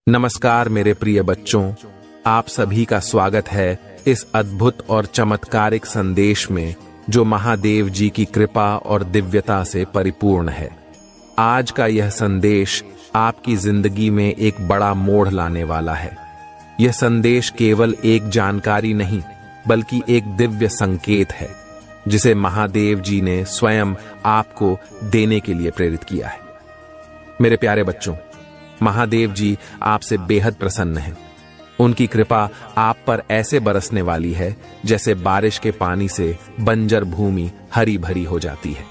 नमस्कार मेरे प्रिय बच्चों, आप सभी का स्वागत है इस अद्भुत और चमत्कारिक संदेश में जो महादेव जी की कृपा और दिव्यता से परिपूर्ण है। आज का यह संदेश आपकी जिंदगी में एक बड़ा मोड़ लाने वाला है। यह संदेश केवल एक जानकारी नहीं बल्कि एक दिव्य संकेत है जिसे महादेव जी ने स्वयं आपको देने के लिए प्रेरित किया है। मेरे प्यारे बच्चों, महादेव जी आपसे बेहद प्रसन्न हैं। उनकी कृपा आप पर ऐसे बरसने वाली है जैसे बारिश के पानी से बंजर भूमि हरी भरी हो जाती है।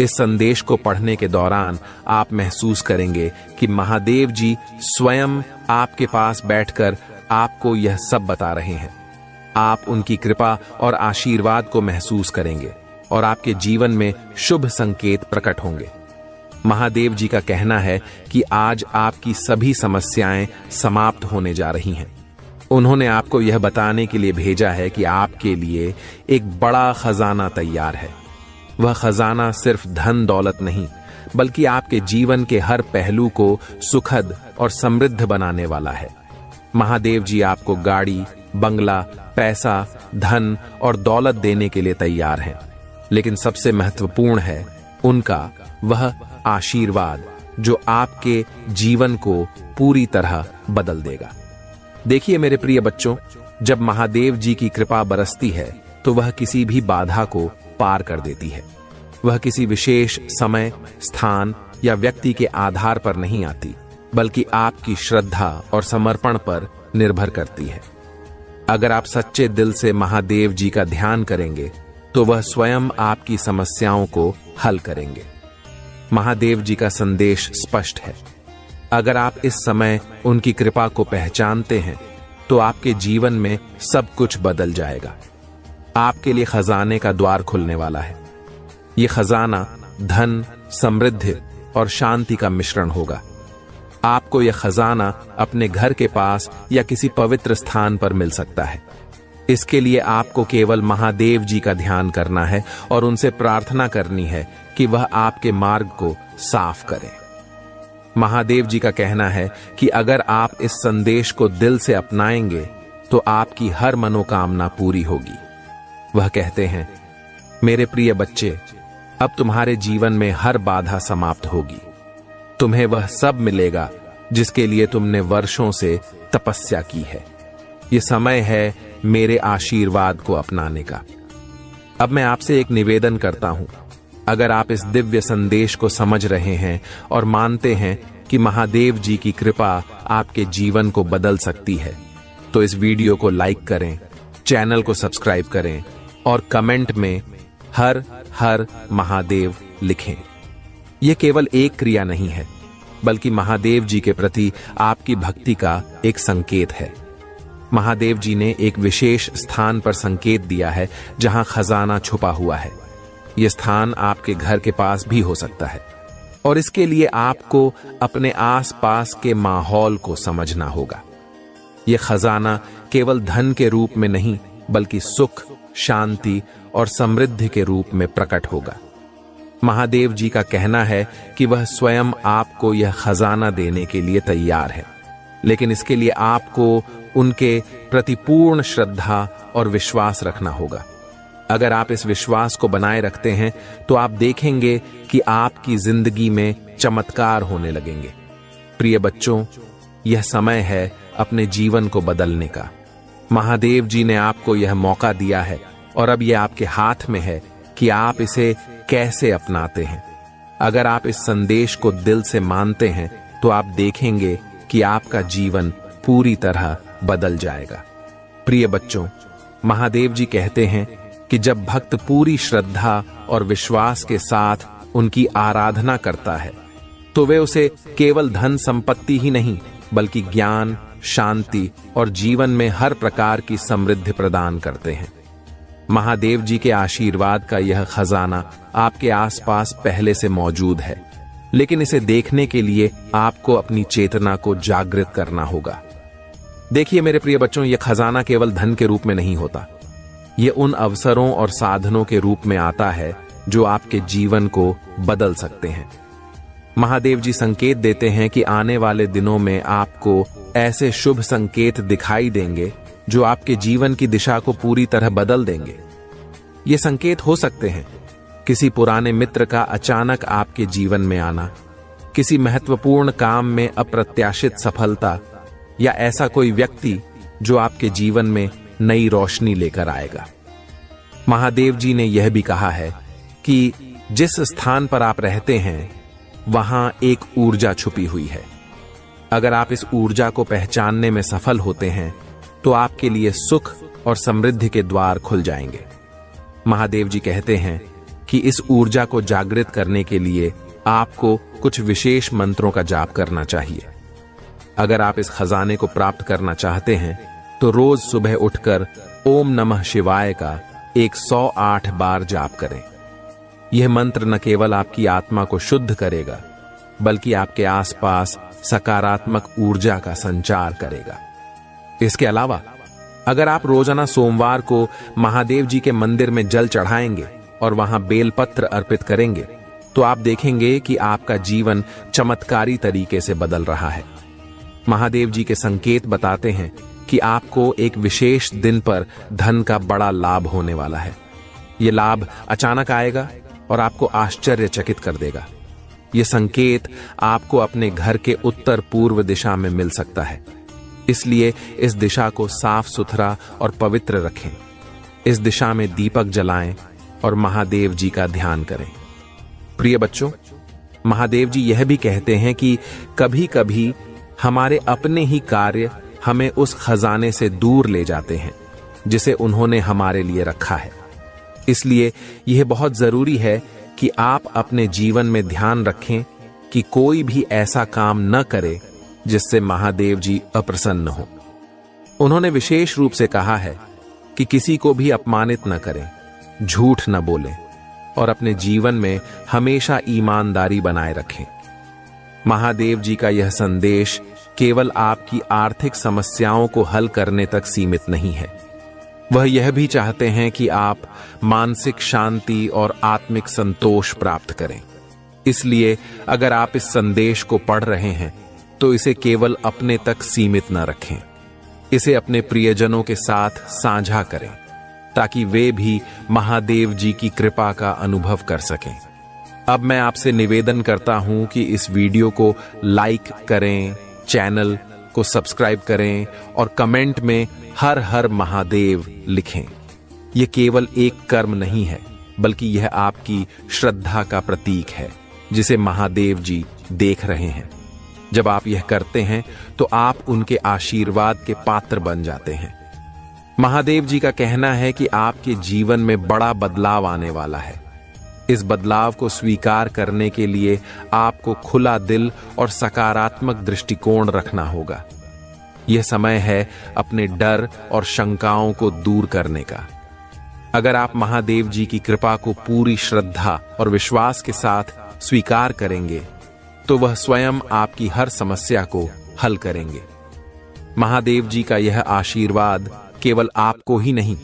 इस संदेश को पढ़ने के दौरान आप महसूस करेंगे कि महादेव जी स्वयं आपके पास बैठकर आपको यह सब बता रहे हैं। आप उनकी कृपा और आशीर्वाद को महसूस करेंगे और आपके जीवन में शुभ संकेत प्रकट होंगे। महादेव जी का कहना है कि आज आपकी सभी समस्याएं समाप्त होने जा रही हैं। उन्होंने आपको यह बताने के लिए भेजा है कि आपके लिए एक बड़ा खजाना तैयार है। वह खजाना सिर्फ धन दौलत नहीं बल्कि आपके जीवन के हर पहलू को सुखद और समृद्ध बनाने वाला है। महादेव जी आपको गाड़ी, बंगला, पैसा, धन और दौलत देने के लिए तैयार हैं, लेकिन सबसे महत्वपूर्ण है उनका वह आशीर्वाद जो आपके जीवन को पूरी तरह बदल देगा। देखिए मेरे प्रिय बच्चों, जब महादेव जी की कृपा बरसती है तो वह किसी भी बाधा को पार कर देती है। वह किसी विशेष समय, स्थान या व्यक्ति के आधार पर नहीं आती बल्कि आपकी श्रद्धा और समर्पण पर निर्भर करती है। अगर आप सच्चे दिल से महादेव जी का ध्यान करेंगे तो वह स्वयं आपकी समस्याओं को हल करेंगे। महादेव जी का संदेश स्पष्ट है। अगर आप इस समय उनकी कृपा को पहचानते हैं तो आपके जीवन में सब कुछ बदल जाएगा। आपके लिए खजाने का द्वार खुलने वाला है। ये खजाना धन, समृद्धि और शांति का मिश्रण होगा। आपको यह खजाना अपने घर के पास या किसी पवित्र स्थान पर मिल सकता है। इसके लिए आपको केवल महादेव जी का ध्यान करना है और उनसे प्रार्थना करनी है कि वह आपके मार्ग को साफ करें। महादेव जी का कहना है कि अगर आप इस संदेश को दिल से अपनाएंगे तो आपकी हर मनोकामना पूरी होगी। वह कहते हैं, मेरे प्रिय बच्चे, अब तुम्हारे जीवन में हर बाधा समाप्त होगी। तुम्हें वह सब मिलेगा जिसके लिए तुमने वर्षों से तपस्या की है। ये समय है मेरे आशीर्वाद को अपनाने का। अब मैं आपसे एक निवेदन करता हूं। अगर आप इस दिव्य संदेश को समझ रहे हैं और मानते हैं कि महादेव जी की कृपा आपके जीवन को बदल सकती है, तो इस वीडियो को लाइक करें, चैनल को सब्सक्राइब करें और कमेंट में हर हर महादेव लिखें। यह केवल एक क्रिया नहीं है बल्कि महादेव जी के प्रति आपकी भक्ति का एक संकेत है। महादेव जी ने एक विशेष स्थान पर संकेत दिया है जहां खजाना छुपा हुआ है। यह स्थान आपके घर के पास भी हो सकता है और इसके लिए आपको अपने आसपास के माहौल को समझना होगा। यह खजाना केवल धन के रूप में नहीं बल्कि सुख, शांति और समृद्धि के रूप में प्रकट होगा। महादेव जी का कहना है कि वह स्वयं आपको यह खजाना देने के लिए तैयार है, लेकिन इसके लिए आपको उनके प्रति पूर्ण श्रद्धा और विश्वास रखना होगा। अगर आप इस विश्वास को बनाए रखते हैं तो आप देखेंगे कि आपकी जिंदगी में चमत्कार होने लगेंगे। प्रिय बच्चों, यह समय है अपने जीवन को बदलने का। महादेव जी ने आपको यह मौका दिया है और अब यह आपके हाथ में है कि आप इसे कैसे अपनाते हैं। अगर आप इस संदेश को दिल से मानते हैं तो आप देखेंगे कि आपका जीवन पूरी तरह बदल जाएगा। प्रिय बच्चों, महादेव जी कहते हैं कि जब भक्त पूरी श्रद्धा और विश्वास के साथ उनकी आराधना करता है तो वे उसे केवल धन संपत्ति ही नहीं बल्कि ज्ञान, शांति और जीवन में हर प्रकार की समृद्धि प्रदान करते हैं। महादेव जी के आशीर्वाद का यह खजाना आपके आसपास पहले से मौजूद है, लेकिन इसे देखने के लिए आपको अपनी चेतना को जागृत करना होगा। देखिए मेरे प्रिय बच्चों, यह खजाना केवल धन के रूप में नहीं होता। यह उन अवसरों और साधनों के रूप में आता है जो आपके जीवन को बदल सकते हैं। महादेव जी संकेत देते हैं कि आने वाले दिनों में आपको ऐसे शुभ संकेत दिखाई देंगे जो आपके जीवन की दिशा को पूरी तरह बदल देंगे। ये संकेत हो सकते हैं किसी पुराने मित्र का अचानक आपके जीवन में आना, किसी महत्वपूर्ण काम में अप्रत्याशित सफलता, या ऐसा कोई व्यक्ति जो आपके जीवन में नई रोशनी लेकर आएगा। महादेव जी ने यह भी कहा है कि जिस स्थान पर आप रहते हैं वहां एक ऊर्जा छुपी हुई है। अगर आप इस ऊर्जा को पहचानने में सफल होते हैं तो आपके लिए सुख और समृद्धि के द्वार खुल जाएंगे। महादेव जी कहते हैं कि इस ऊर्जा को जागृत करने के लिए आपको कुछ विशेष मंत्रों का जाप करना चाहिए। अगर आप इस खजाने को प्राप्त करना चाहते हैं तो रोज सुबह उठकर ओम नमः शिवाय का 108 बार जाप करें। यह मंत्र न केवल आपकी आत्मा को शुद्ध करेगा बल्कि आपके आसपास सकारात्मक ऊर्जा का संचार करेगा। इसके अलावा अगर आप रोजाना सोमवार को महादेव जी के मंदिर में जल चढ़ाएंगे और वहां बेलपत्र अर्पित करेंगे तो आप देखेंगे कि आपका जीवन चमत्कारी तरीके से बदल रहा है। महादेव जी के संकेत बताते हैं कि आपको एक विशेष दिन पर धन का बड़ा लाभ होने वाला है। यह लाभ अचानक आएगा और आपको आश्चर्यचकित कर देगा। यह संकेत आपको अपने घर के उत्तर पूर्व दिशा में मिल सकता है, इसलिए इस दिशा को साफ सुथरा और पवित्र रखें। इस दिशा में दीपक जलाएं और महादेव जी का ध्यान करें। प्रिय बच्चों, महादेव जी यह भी कहते हैं कि कभी कभी हमारे अपने ही कार्य हमें उस खजाने से दूर ले जाते हैं जिसे उन्होंने हमारे लिए रखा है। इसलिए यह बहुत जरूरी है कि आप अपने जीवन में ध्यान रखें कि कोई भी ऐसा काम न करे जिससे महादेव जी अप्रसन्न हो। उन्होंने विशेष रूप से कहा है कि किसी को भी अपमानित न करें, झूठ न बोलें और अपने जीवन में हमेशा ईमानदारी बनाए रखें। महादेव जी का यह संदेश केवल आपकी आर्थिक समस्याओं को हल करने तक सीमित नहीं है, वह यह भी चाहते हैं कि आप मानसिक शांति और आत्मिक संतोष प्राप्त करें। इसलिए अगर आप इस संदेश को पढ़ रहे हैं तो इसे केवल अपने तक सीमित न रखें, इसे अपने प्रियजनों के साथ साझा करें ताकि वे भी महादेव जी की कृपा का अनुभव कर सकें। अब मैं आपसे निवेदन करता हूं कि इस वीडियो को लाइक करें, चैनल को सब्सक्राइब करें और कमेंट में हर हर महादेव लिखें। यह केवल एक कर्म नहीं है बल्कि यह आपकी श्रद्धा का प्रतीक है जिसे महादेव जी देख रहे हैं। जब आप यह करते हैं तो आप उनके आशीर्वाद के पात्र बन जाते हैं। महादेव जी का कहना है कि आपके जीवन में बड़ा बदलाव आने वाला है। इस बदलाव को स्वीकार करने के लिए आपको खुला दिल और सकारात्मक दृष्टिकोण रखना होगा। यह समय है अपने डर और शंकाओं को दूर करने का। अगर आप महादेव जी की कृपा को पूरी श्रद्धा और विश्वास के साथ स्वीकार करेंगे तो वह स्वयं आपकी हर समस्या को हल करेंगे। महादेव जी का यह आशीर्वाद केवल आपको ही नहीं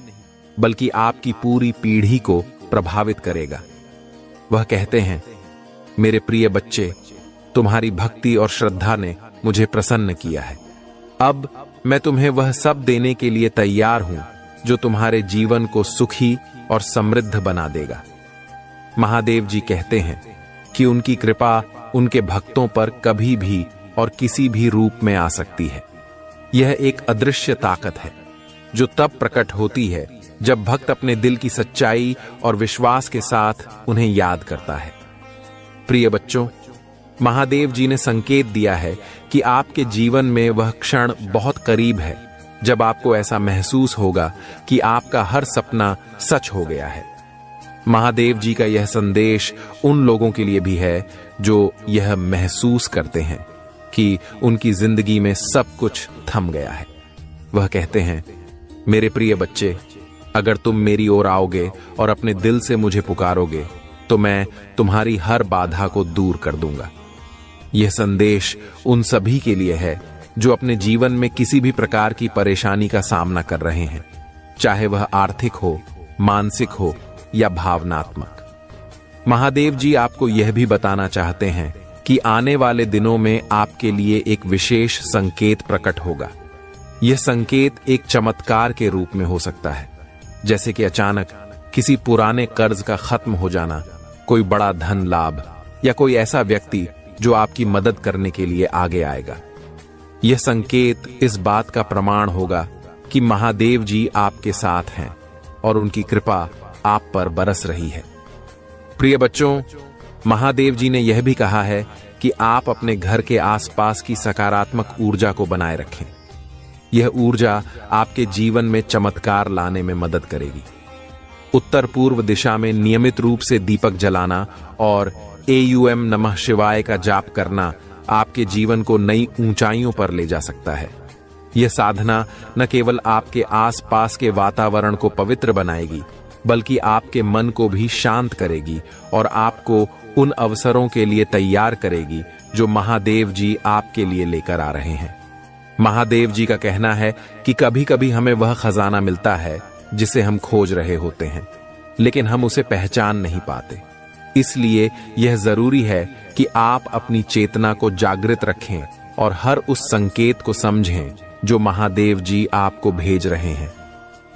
बल्कि आपकी पूरी पीढ़ी को प्रभावित करेगा। वह कहते हैं, मेरे प्रिय बच्चे, तुम्हारी भक्ति और श्रद्धा ने मुझे प्रसन्न किया है। अब मैं तुम्हें वह सब देने के लिए तैयार हूं जो तुम्हारे जीवन को सुखी और समृद्ध बना देगा। महादेव जी कहते हैं कि उनकी कृपा उनके भक्तों पर कभी भी और किसी भी रूप में आ सकती है। यह एक अदृश्य ताकत है जो तब प्रकट होती है जब भक्त अपने दिल की सच्चाई और विश्वास के साथ उन्हें याद करता है। प्रिय बच्चों, महादेव जी ने संकेत दिया है कि आपके जीवन में वह क्षण बहुत करीब है जब आपको ऐसा महसूस होगा कि आपका हर सपना सच हो गया है। महादेव जी का यह संदेश उन लोगों के लिए भी है जो यह महसूस करते हैं कि उनकी जिंदगी में सब कुछ थम गया है। वह कहते हैं, मेरे प्रिय बच्चे, अगर तुम मेरी ओर आओगे और अपने दिल से मुझे पुकारोगे तो मैं तुम्हारी हर बाधा को दूर कर दूंगा। यह संदेश उन सभी के लिए है जो अपने जीवन में किसी भी प्रकार की परेशानी का सामना कर रहे हैं, चाहे वह आर्थिक हो, मानसिक हो या भावनात्मक। महादेव जी आपको यह भी बताना चाहते हैं कि आने वाले दिनों में आपके लिए एक विशेष संकेत प्रकट होगा। यह संकेत एक चमत्कार के रूप में हो सकता है, जैसे कि अचानक किसी पुराने कर्ज का खत्म हो जाना, कोई बड़ा धन लाभ, या कोई ऐसा व्यक्ति जो आपकी मदद करने के लिए आगे आएगा। यह संकेत इस बात का प्रमाण होगा कि महादेव जी आपके साथ हैं और उनकी कृपा आप पर बरस रही है। प्रिय बच्चों, महादेव जी ने यह भी कहा है कि आप अपने घर के आसपास की सकारात्मक ऊर्जा को बनाए रखें। यह ऊर्जा आपके जीवन में चमत्कार लाने में मदद करेगी। उत्तर पूर्व दिशा में नियमित रूप से दीपक जलाना और एयूएम नमः शिवाय का जाप करना आपके जीवन को नई ऊंचाइयों पर ले जा सकता है। यह साधना न केवल आपके आसपास के वातावरण को पवित्र बनाएगी, बल्कि आपके मन को भी शांत करेगी और आपको उन अवसरों के लिए तैयार करेगी जो महादेव जी आपके लिए लेकर आ रहे हैं। महादेव जी का कहना है कि कभी कभी हमें वह खजाना मिलता है जिसे हम खोज रहे होते हैं, लेकिन हम उसे पहचान नहीं पाते। इसलिए यह जरूरी है कि आप अपनी चेतना को जागृत रखें और हर उस संकेत को समझें जो महादेव जी आपको भेज रहे हैं।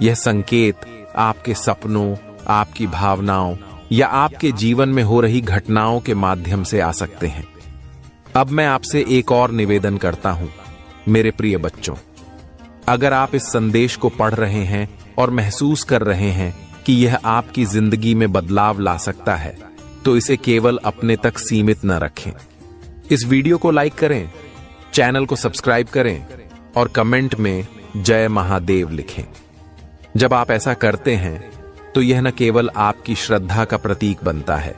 यह संकेत आपके सपनों, आपकी भावनाओं या आपके जीवन में हो रही घटनाओं के माध्यम से आ सकते हैं। अब मैं आपसे एक और निवेदन करता हूं, मेरे प्रिय बच्चों, अगर आप इस संदेश को पढ़ रहे हैं और महसूस कर रहे हैं कि यह आपकी जिंदगी में बदलाव ला सकता है, तो इसे केवल अपने तक सीमित न रखें। इस वीडियो को लाइक करें, चैनल को सब्सक्राइब करें और कमेंट में जय महादेव लिखें। जब आप ऐसा करते हैं तो यह न केवल आपकी श्रद्धा का प्रतीक बनता है,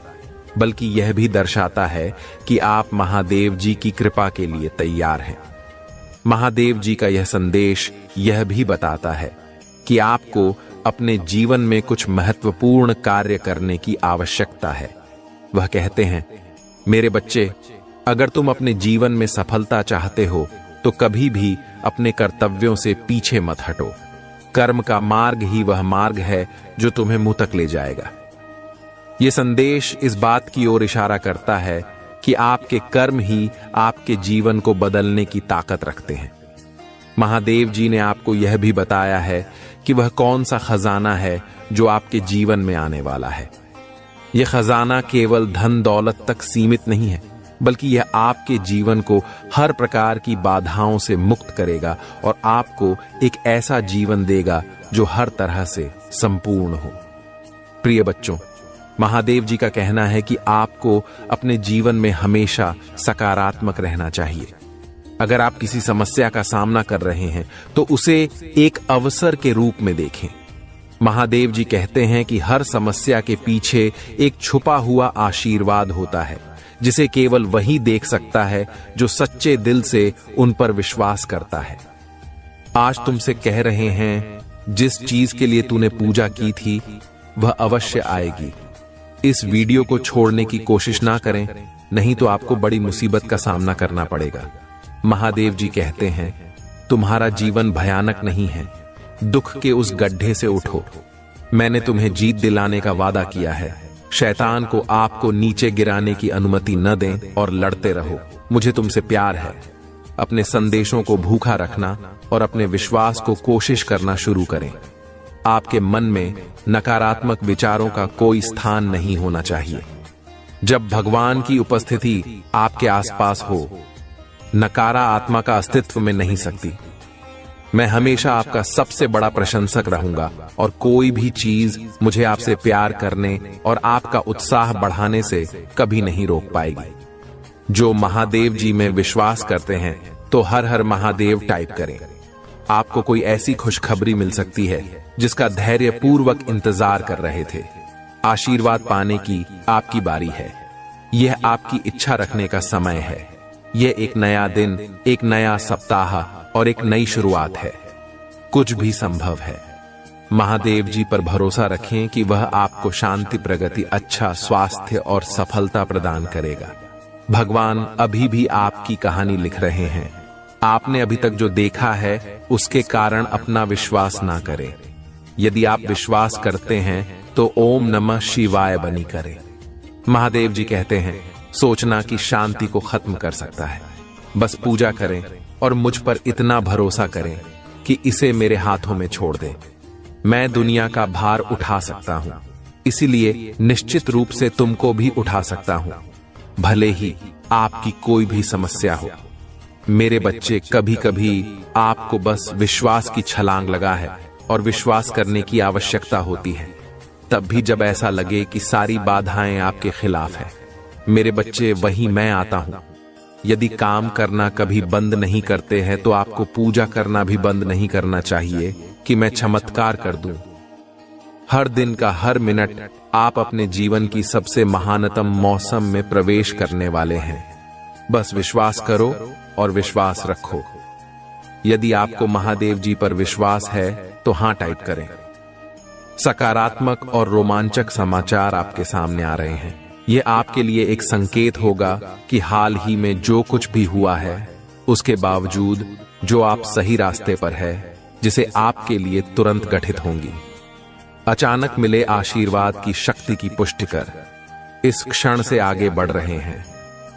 बल्कि यह भी दर्शाता है कि आप महादेव जी की कृपा के लिए तैयार हैं। महादेव जी का यह संदेश यह भी बताता है कि आपको अपने जीवन में कुछ महत्वपूर्ण कार्य करने की आवश्यकता है। वह कहते हैं, मेरे बच्चे, अगर तुम अपने जीवन में सफलता चाहते हो तो कभी भी अपने कर्तव्यों से पीछे मत हटो। कर्म का मार्ग ही वह मार्ग है जो तुम्हें मुंह तक ले जाएगा। यह संदेश इस बात की ओर इशारा करता है कि आपके कर्म ही आपके जीवन को बदलने की ताकत रखते हैं। महादेव जी ने आपको यह भी बताया है कि वह कौन सा खजाना है जो आपके जीवन में आने वाला है। यह खजाना केवल धन दौलत तक सीमित नहीं है, बल्कि यह आपके जीवन को हर प्रकार की बाधाओं से मुक्त करेगा और आपको एक ऐसा जीवन देगा जो हर तरह से संपूर्ण हो। प्रिय बच्चों, महादेव जी का कहना है कि आपको अपने जीवन में हमेशा सकारात्मक रहना चाहिए। अगर आप किसी समस्या का सामना कर रहे हैं तो उसे एक अवसर के रूप में देखें। महादेव जी कहते हैं कि हर समस्या के पीछे एक छुपा हुआ आशीर्वाद होता है, जिसे केवल वही देख सकता है जो सच्चे दिल से उन पर विश्वास करता है। आज तुमसे कह रहे हैं, जिस चीज के लिए तूने पूजा की थी वह अवश्य आएगी। इस वीडियो को छोड़ने की कोशिश ना करें, नहीं तो आपको बड़ी मुसीबत का सामना करना पड़ेगा। महादेव जी कहते हैं, तुम्हारा जीवन भयानक नहीं है, दुख के उस गड्ढे से उठो। मैंने तुम्हें जीत दिलाने का वादा किया है। शैतान को आपको नीचे गिराने की अनुमति न दें और लड़ते रहो। मुझे तुमसे प्यार है। अपने संदेशों को भूखा रखना और अपने विश्वास को कोशिश करना शुरू करें। आपके मन में नकारात्मक विचारों का कोई स्थान नहीं होना चाहिए। जब भगवान की उपस्थिति आपके आसपास हो, नकारा आत्मा का अस्तित्व में नहीं सकती। मैं हमेशा आपका सबसे बड़ा प्रशंसक रहूंगा और कोई भी चीज मुझे आपसे प्यार करने और आपका उत्साह बढ़ाने से कभी नहीं रोक पाएगी। जो महादेव जी में विश्वास करते हैं तो हर हर महादेव टाइप करें। आपको कोई ऐसी खुशखबरी मिल सकती है जिसका धैर्य पूर्वक इंतजार कर रहे थे। आशीर्वाद पाने की आपकी बारी है। यह आपकी इच्छा रखने का समय है। यह एक नया दिन, एक नया सप्ताह और एक नई शुरुआत है। कुछ भी संभव है। महादेव जी पर भरोसा रखें कि वह आपको शांति, प्रगति, अच्छा स्वास्थ्य और सफलता प्रदान करेगा। भगवान अभी भी आपकी कहानी लिख रहे हैं। आपने अभी तक जो देखा है उसके कारण अपना विश्वास ना करें। यदि आप विश्वास करते हैं तो ओम नमः शिवाय बनी करें। महादेव जी कहते हैं, सोचना कि शांति को खत्म कर सकता है। बस पूजा करें और मुझ पर इतना भरोसा करें कि इसे मेरे हाथों में छोड़ दें। मैं दुनिया का भार उठा सकता हूं, इसीलिए निश्चित रूप से तुमको भी उठा सकता हूं, भले ही आपकी कोई भी समस्या हो। मेरे बच्चे, कभी कभी आपको बस विश्वास की छलांग लगा है और विश्वास करने की आवश्यकता होती है, तब भी जब ऐसा लगे कि सारी बाधाएं आपके खिलाफ है। मेरे बच्चे, वही मैं आता हूं। यदि काम करना कभी बंद नहीं करते हैं तो आपको पूजा करना भी बंद नहीं करना चाहिए कि मैं चमत्कार कर दूं। हर दिन का हर मिनट आप अपने जीवन की सबसे महानतम मौसम में प्रवेश करने वाले हैं। बस विश्वास करो और विश्वास रखो। यदि आपको महादेव जी पर विश्वास है तो हां टाइप करें। सकारात्मक और रोमांचक समाचार आपके सामने आ रहे हैं। ये आपके लिए एक संकेत होगा कि हाल ही में जो कुछ भी हुआ है उसके बावजूद जो आप सही रास्ते पर है, जिसे आपके लिए तुरंत गठित होंगी। अचानक मिले आशीर्वाद की शक्ति की पुष्टि कर इस क्षण से आगे बढ़ रहे हैं।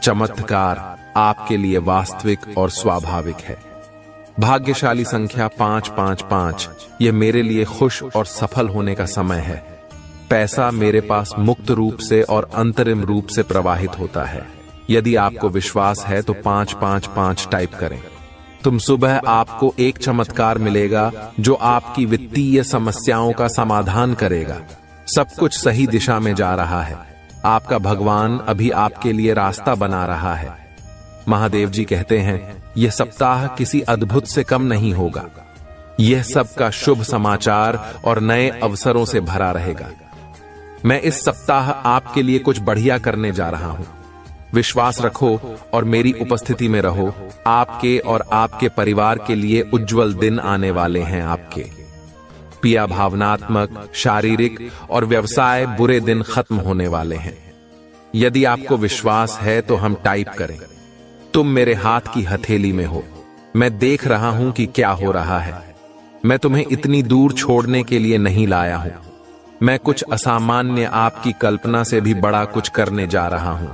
चमत्कार आपके लिए वास्तविक और स्वाभाविक है। भाग्यशाली संख्या 555। यह मेरे लिए खुश और सफल होने का समय है। पैसा मेरे पास मुक्त रूप से और अंतरिम रूप से प्रवाहित होता है। यदि आपको विश्वास है तो 555 टाइप करें। तुम सुबह आपको एक चमत्कार मिलेगा जो आपकी वित्तीय समस्याओं का समाधान करेगा। सब कुछ सही दिशा में जा रहा है। आपका भगवान अभी आपके लिए रास्ता बना रहा है। महादेव जी कहते हैं, यह सप्ताह किसी अद्भुत से कम नहीं होगा। यह सबका शुभ समाचार और नए अवसरों से भरा रहेगा। मैं इस सप्ताह आपके लिए कुछ बढ़िया करने जा रहा हूं। विश्वास रखो और मेरी उपस्थिति में रहो। आपके और आपके परिवार के लिए उज्जवल दिन आने वाले हैं। आपके पिया भावनात्मक, शारीरिक और व्यवसाय बुरे दिन खत्म होने वाले हैं। यदि आपको विश्वास है तो हम टाइप करें। तुम मेरे हाथ की हथेली में हो। मैं देख रहा हूं कि क्या हो रहा है। मैं तुम्हें इतनी दूर छोड़ने के लिए नहीं लाया हूं। मैं कुछ असामान्य, आपकी कल्पना से भी बड़ा कुछ करने जा रहा हूं।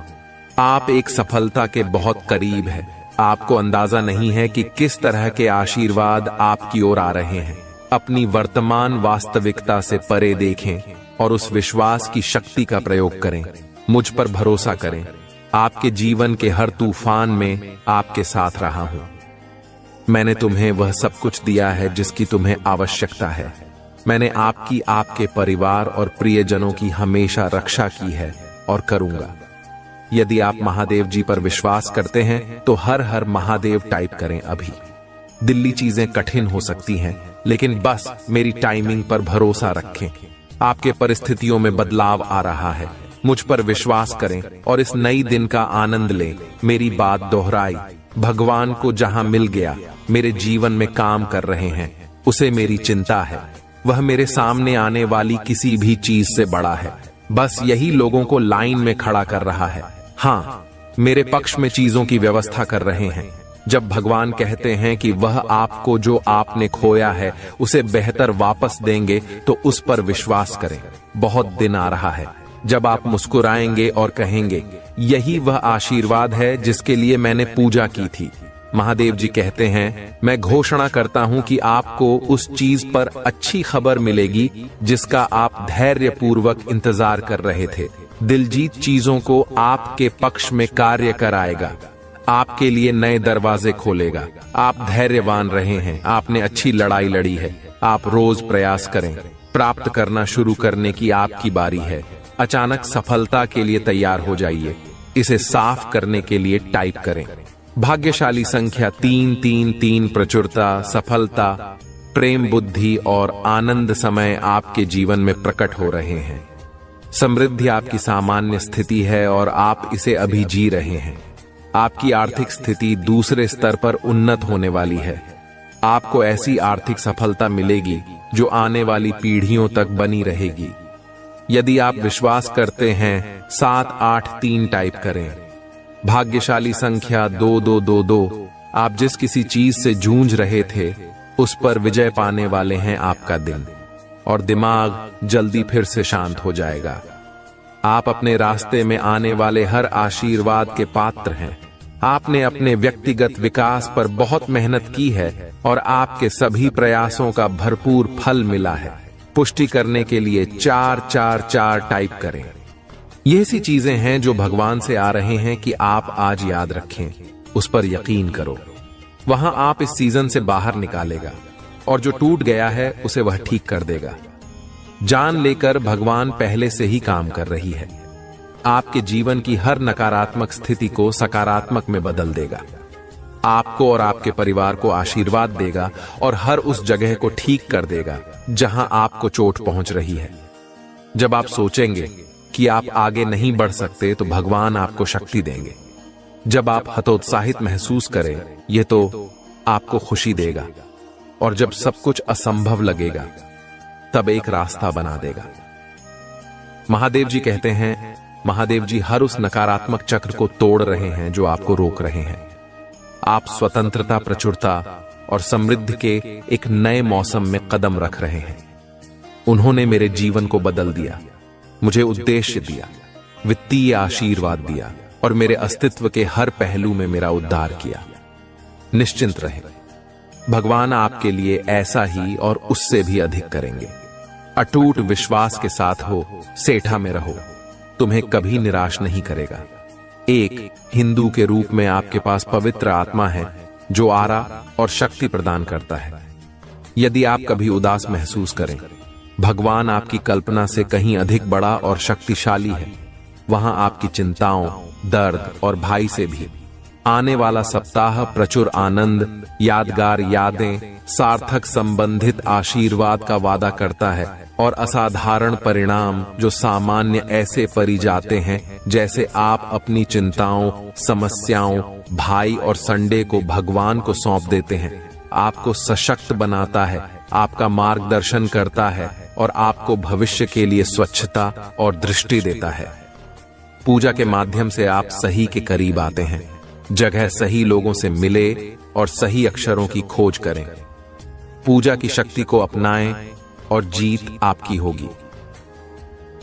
आप एक सफलता के बहुत करीब हैं। आपको अंदाजा नहीं है कि किस तरह के आशीर्वाद आपकी ओर आ रहे हैं। अपनी वर्तमान वास्तविकता से परे देखें और उस विश्वास की शक्ति का प्रयोग करें। मुझ पर भरोसा करें। आपके जीवन के हर तूफान में आपके साथ रहा हूं। मैंने तुम्हें वह सब कुछ दिया है जिसकी तुम्हें आवश्यकता है। मैंने आपकी, आपके परिवार और प्रियजनों की हमेशा रक्षा की है और करूंगा। यदि आप महादेव जी पर विश्वास करते हैं तो हर हर महादेव टाइप करें अभी। दिल्ली चीजें कठिन हो सकती हैं, लेकिन बस मेरी टाइमिंग पर भरोसा रखें। आपके परिस्थितियों में बदलाव आ रहा है। मुझ पर विश्वास करें और इस नई दिन का आनंद लें। मेरी बात दोहराई। भगवान को जहां मिल गया, मेरे जीवन में काम कर रहे हैं, उसे मेरी चिंता है। वह मेरे सामने आने वाली किसी भी चीज से बड़ा है। बस यही लोगों को लाइन में खड़ा कर रहा है। हाँ, मेरे पक्ष में चीजों की व्यवस्था कर रहे हैं। जब भगवान कहते हैं कि वह आपको जो आपने खोया है उसे बेहतर वापस देंगे, तो उस पर विश्वास करें। बहुत दिन आ रहा है जब आप मुस्कुराएंगे और कहेंगे, यही वह आशीर्वाद है जिसके लिए मैंने पूजा की थी। महादेव जी कहते हैं, मैं घोषणा करता हूं कि आपको उस चीज पर अच्छी खबर मिलेगी जिसका आप धैर्य पूर्वक इंतजार कर रहे थे। दिलजीत चीजों को आपके पक्ष में कार्य कराएगा, आपके लिए नए दरवाजे खोलेगा। आप धैर्यवान रहे हैं, आपने अच्छी लड़ाई लड़ी है। आप रोज प्रयास करें। प्राप्त करना शुरू करने की आपकी बारी है। अचानक सफलता के लिए तैयार हो जाइए। इसे साफ करने के लिए टाइप करें। भाग्यशाली संख्या 333। प्रचुरता, सफलता, प्रेम, बुद्धि और आनंद समय आपके जीवन में प्रकट हो रहे हैं। समृद्धि आपकी सामान्य स्थिति है और आप इसे अभी जी रहे हैं। आपकी आर्थिक स्थिति दूसरे स्तर पर उन्नत होने वाली है। आपको ऐसी आर्थिक सफलता मिलेगी जो आने वाली पीढ़ियों तक बनी रहेगी। यदि आप विश्वास करते हैं, 783 टाइप करें। भाग्यशाली संख्या 2222। आप जिस किसी चीज से जूझ रहे थे उस पर विजय पाने वाले हैं। आपका दिन और दिमाग जल्दी फिर से शांत हो जाएगा। आप अपने रास्ते में आने वाले हर आशीर्वाद के पात्र हैं। आपने अपने व्यक्तिगत विकास पर बहुत मेहनत की है और आपके सभी प्रयासों का भरपूर फल मिला है। पुष्टि करने के लिए 444 टाइप करें। ये सी चीजें हैं जो भगवान से आ रहे हैं कि आप आज याद रखें, उस पर यकीन करो। वहां आप इस सीजन से बाहर निकालेगा और जो टूट गया है उसे वह ठीक कर देगा। जान लेकर भगवान पहले से ही काम कर रही है। आपके जीवन की हर नकारात्मक स्थिति को सकारात्मक में बदल देगा। आपको और आपके परिवार को आशीर्वाद देगा और हर उस जगह को ठीक कर देगा जहां आपको चोट पहुंच रही है। जब आप सोचेंगे कि आप आगे नहीं बढ़ सकते तो भगवान आपको शक्ति देंगे। जब आप हतोत्साहित महसूस करें, यह तो आपको खुशी देगा। और जब सब कुछ असंभव लगेगा, तब एक रास्ता बना देगा। महादेव जी कहते हैं, महादेव जी हर उस नकारात्मक चक्र को तोड़ रहे हैं जो आपको रोक रहे हैं। आप स्वतंत्रता, प्रचुरता और समृद्धि के एक नए मौसम में कदम रख रहे हैं। उन्होंने मेरे जीवन को बदल दिया, मुझे उद्देश्य दिया, वित्तीय आशीर्वाद दिया और मेरे अस्तित्व के हर पहलू में मेरा उद्धार किया। निश्चिंत रहें, भगवान आपके लिए ऐसा ही और उससे भी अधिक करेंगे। अटूट विश्वास के साथ हो, सेठा में रहो, तुम्हें कभी निराश नहीं करेगा। एक हिंदू के रूप में आपके पास पवित्र आत्मा है जो आरा और शक्ति प्रदान करता है। यदि आप कभी उदास महसूस करें, भगवान आपकी कल्पना से कहीं अधिक बड़ा और शक्तिशाली है। वहां आपकी चिंताओं, दर्द और भय से भी आने वाला सप्ताह प्रचुर आनंद, यादगार यादें, सार्थक संबंधित आशीर्वाद का वादा करता है और असाधारण परिणाम जो सामान्य ऐसे परी जाते हैं जैसे आप अपनी चिंताओं, समस्याओं, भाई और संडे को भगवान को सौंप देते हैं। आपको सशक्त बनाता है, आपका मार्गदर्शन करता है और आपको भविष्य के लिए स्वच्छता और दृष्टि देता है। पूजा के माध्यम से आप सही के करीब आते हैं। जगह सही लोगों से मिले और सही अक्षरों की खोज करें। पूजा की शक्ति को अपनाएं और जीत आपकी होगी।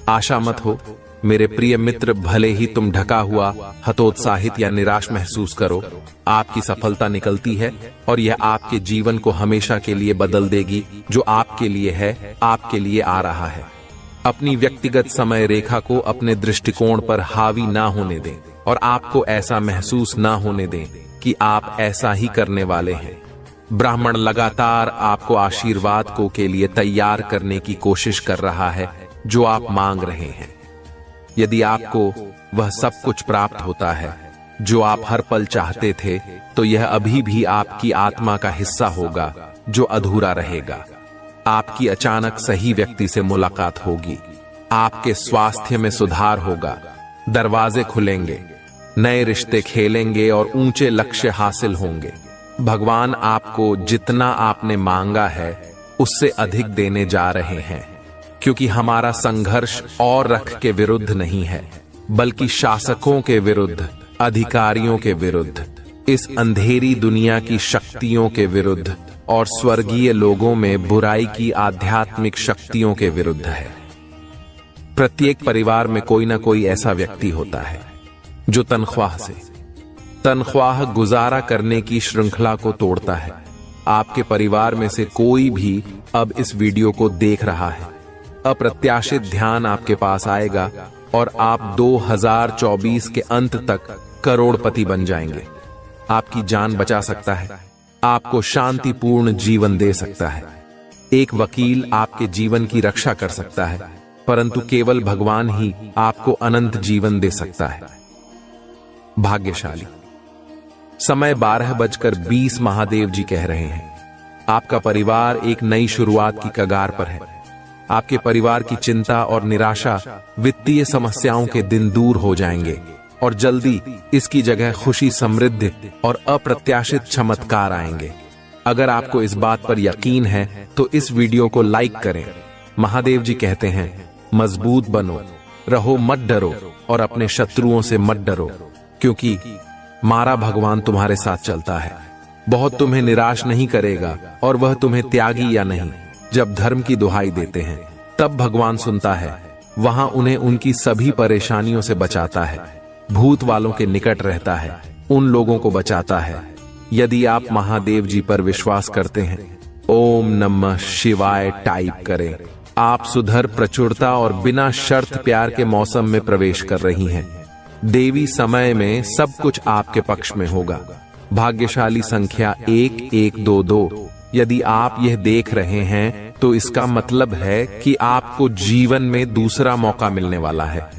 आशा मत हो मेरे प्रिय मित्र, भले ही तुम ढका हुआ, हतोत्साहित या निराश महसूस करो, आपकी सफलता निकलती है और यह आपके जीवन को हमेशा के लिए बदल देगी। जो आपके लिए है, आपके लिए आ रहा है। अपनी व्यक्तिगत समय रेखा को अपने दृष्टिकोण पर हावी ना होने दें और आपको ऐसा महसूस ना होने दें कि आप ऐसा ही करने वाले हैं। ब्राह्मण लगातार आपको आशीर्वाद को के लिए तैयार करने की कोशिश कर रहा है जो आप मांग रहे हैं। यदि आपको वह सब कुछ प्राप्त होता है जो आप हर पल चाहते थे, तो यह अभी भी आपकी आत्मा का हिस्सा होगा जो अधूरा रहेगा। आपकी अचानक सही व्यक्ति से मुलाकात होगी, आपके स्वास्थ्य में सुधार होगा, दरवाजे खुलेंगे, नए रिश्ते खेलेंगे और ऊंचे लक्ष्य हासिल होंगे। भगवान आपको जितना आपने मांगा है उससे अधिक देने जा रहे हैं, क्योंकि हमारा संघर्ष और रख के विरुद्ध नहीं है, बल्कि शासकों के विरुद्ध, अधिकारियों के विरुद्ध, इस अंधेरी दुनिया की शक्तियों के विरुद्ध और स्वर्गीय लोगों में बुराई की आध्यात्मिक शक्तियों के विरुद्ध है। प्रत्येक परिवार में कोई ना कोई ऐसा व्यक्ति होता है जो तनख्वाह गुजारा करने की श्रृंखला को तोड़ता है। आपके परिवार में से कोई भी अब इस वीडियो को देख रहा है। अप्रत्याशित ध्यान आपके पास आएगा और आप 2024 के अंत तक करोड़पति बन जाएंगे। आपकी जान बचा सकता है, आपको शांतिपूर्ण जीवन दे सकता है। एक वकील आपके जीवन की रक्षा कर सकता है, परंतु केवल भगवान ही आपको अनंत जीवन दे सकता है। भाग्यशाली। समय 12:20 महादेव जी कह रहे हैं, आपका परिवार एक नई शुरुआत की कगार पर है। आपके परिवार की चिंता और निराशा, वित्तीय समस्याओं के दिन दूर हो जाएंगे और जल्दी इसकी जगह खुशी, समृद्धि और अप्रत्याशित चमत्कार आएंगे। अगर आपको इस बात पर यकीन है तो इस वीडियो को लाइक करें। महादेव जी कहते हैं, मजबूत बनो, रहो मत डरो और अपने शत्रुओं से मत डरो, क्योंकि मारा भगवान तुम्हारे साथ चलता है। बहुत तुम्हें निराश नहीं करेगा और वह तुम्हें त्यागी या नहीं। जब धर्म की दुहाई देते हैं तब भगवान सुनता है। वहां उन्हें उनकी सभी परेशानियों से बचाता है, भूत वालों के निकट रहता है, उन लोगों को बचाता है। यदि आप महादेव जी पर विश्वास करते हैं, ओम नमः शिवाय टाइप करें। आप सुधर, प्रचुरता और बिना शर्त प्यार के मौसम में प्रवेश कर रही हैं। देवी समय में सब कुछ आपके पक्ष में होगा। भाग्यशाली संख्या 1122। यदि आप यह देख रहे हैं तो इसका मतलब है कि आपको जीवन में दूसरा मौका मिलने वाला है।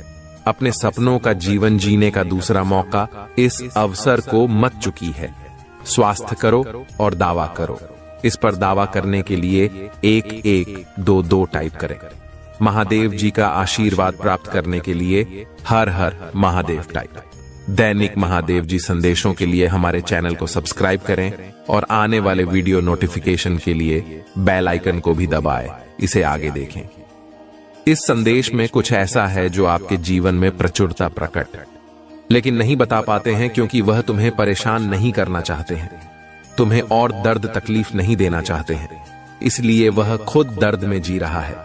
अपने सपनों का जीवन जीने का दूसरा मौका इस अवसर को मत चुकी है। स्वास्थ्य करो और दावा करो। इस पर दावा करने के लिए 1122 टाइप करें। महादेव जी का आशीर्वाद प्राप्त करने के लिए हर हर महादेव टाइप। दैनिक महादेव जी संदेशों के लिए हमारे चैनल को सब्सक्राइब करें और आने वाले वीडियो नोटिफिकेशन के लिए बेल आइकन को भी दबाएं। इसे आगे देखें। इस संदेश में कुछ ऐसा है जो आपके जीवन में प्रचुरता प्रकट, लेकिन नहीं बता पाते हैं क्योंकि वह तुम्हें परेशान नहीं करना चाहते हैं, तुम्हें और दर्द तकलीफ नहीं देना चाहते हैं, इसलिए वह खुद दर्द में जी रहा है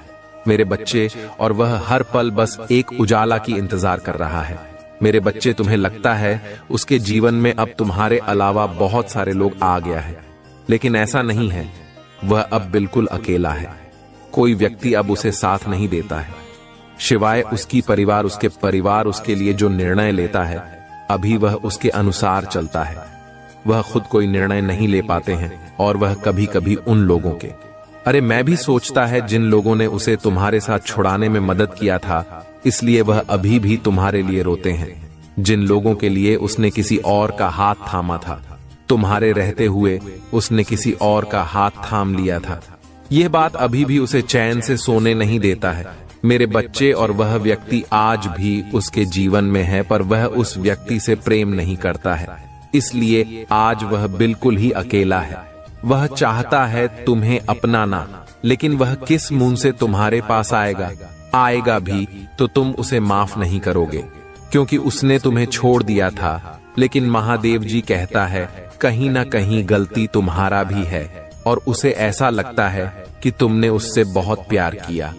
मेरे बच्चे, और वह हर पल बस एक उजाला की इंतजार कर रहा है मेरे बच्चे। तुम्हें लगता है उसके जीवन में अब तुम्हारे अलावा बहुत सारे लोग आ गया है, लेकिन ऐसा नहीं है। वह अब बिल्कुल अकेला है। कोई व्यक्ति अब उसे साथ नहीं देता है, शिवाय उसके परिवार उसके लिए जो निर्णय लेता है, अभी वह उसके अनुसार चलता है। वह खुद कोई निर्णय नहीं ले पाते हैं, और वह कभी कभी उन लोगों के, अरे मैं भी सोचता है जिन लोगों ने उसे तुम्हारे साथ छुड़ाने में मदद किया था, इसलिए वह अभी भी तुम्हारे लिए रोते हैं। जिन लोगों के लिए उसने किसी और का हाथ थामा था, तुम्हारे रहते हुए उसने किसी और का हाथ थाम लिया था। यह बात अभी भी उसे चैन से सोने नहीं देता है मेरे बच्चे, और वह व्यक्ति आज भी उसके जीवन में है, पर वह उस व्यक्ति से प्रेम नहीं करता है, इसलिए आज वह बिल्कुल ही अकेला है। वह चाहता है तुम्हें अपनाना, लेकिन वह किस मुंह से तुम्हारे पास आएगा भी तो तुम उसे माफ नहीं करोगे, क्योंकि उसने तुम्हें छोड़ दिया था। लेकिन महादेव जी कहता है कहीं ना कहीं गलती तुम्हारा भी है, और उसे ऐसा लगता है कि तुमने उससे बहुत प्यार किया,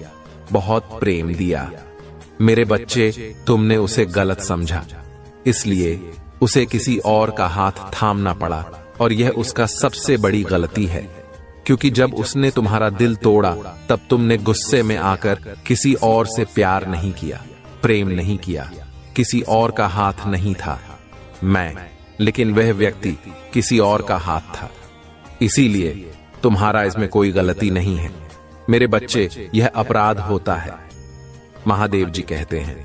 बहुत प्रेम दिया। मेरे बच्चे, तुमने उसे गलत समझा, इसलिए उसे किसी और का हाथ थामना पड़ा, और यह उसका सबसे बड़ी गलती है, क्योंकि जब उसने तुम्हारा दिल तोड़ा तब तुमने गुस्से में आकर किसी और से प्यार नहीं किया, प्रेम नहीं किया, किसी और का हाथ नहीं था लेकिन वह व्यक्ति किसी और का हाथ था। इसीलिए तुम्हारा इसमें कोई गलती नहीं है मेरे बच्चे, यह अपराध होता है। महादेव जी कहते हैं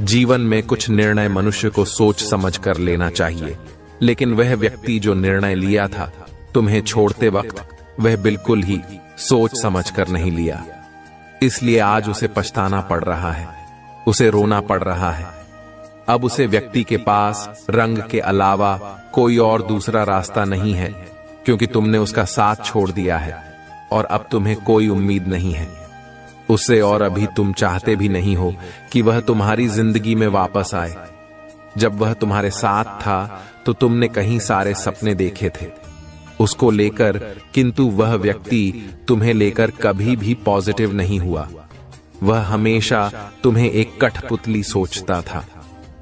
जीवन में कुछ निर्णय मनुष्य को सोच समझ कर लेना चाहिए, लेकिन वह व्यक्ति जो निर्णय लिया था तुम्हें छोड़ते वक्त, वह बिल्कुल ही सोच समझ कर नहीं लिया, इसलिए आज उसे पछताना पड़ रहा है, उसे रोना पड़ रहा है। अब उसे व्यक्ति के पास रंग के अलावा कोई और दूसरा रास्ता नहीं है, क्योंकि तुमने उसका साथ छोड़ दिया है और अब तुम्हें कोई उम्मीद नहीं है उससे, और अभी तुम चाहते भी नहीं हो कि वह तुम्हारी जिंदगी में वापस आए। जब वह तुम्हारे साथ था तो तुमने कहीं सारे सपने देखे थे उसको लेकर, किंतु वह व्यक्ति तुम्हें लेकर कभी भी पॉजिटिव नहीं हुआ। वह हमेशा तुम्हें एक कठपुतली सोचता था।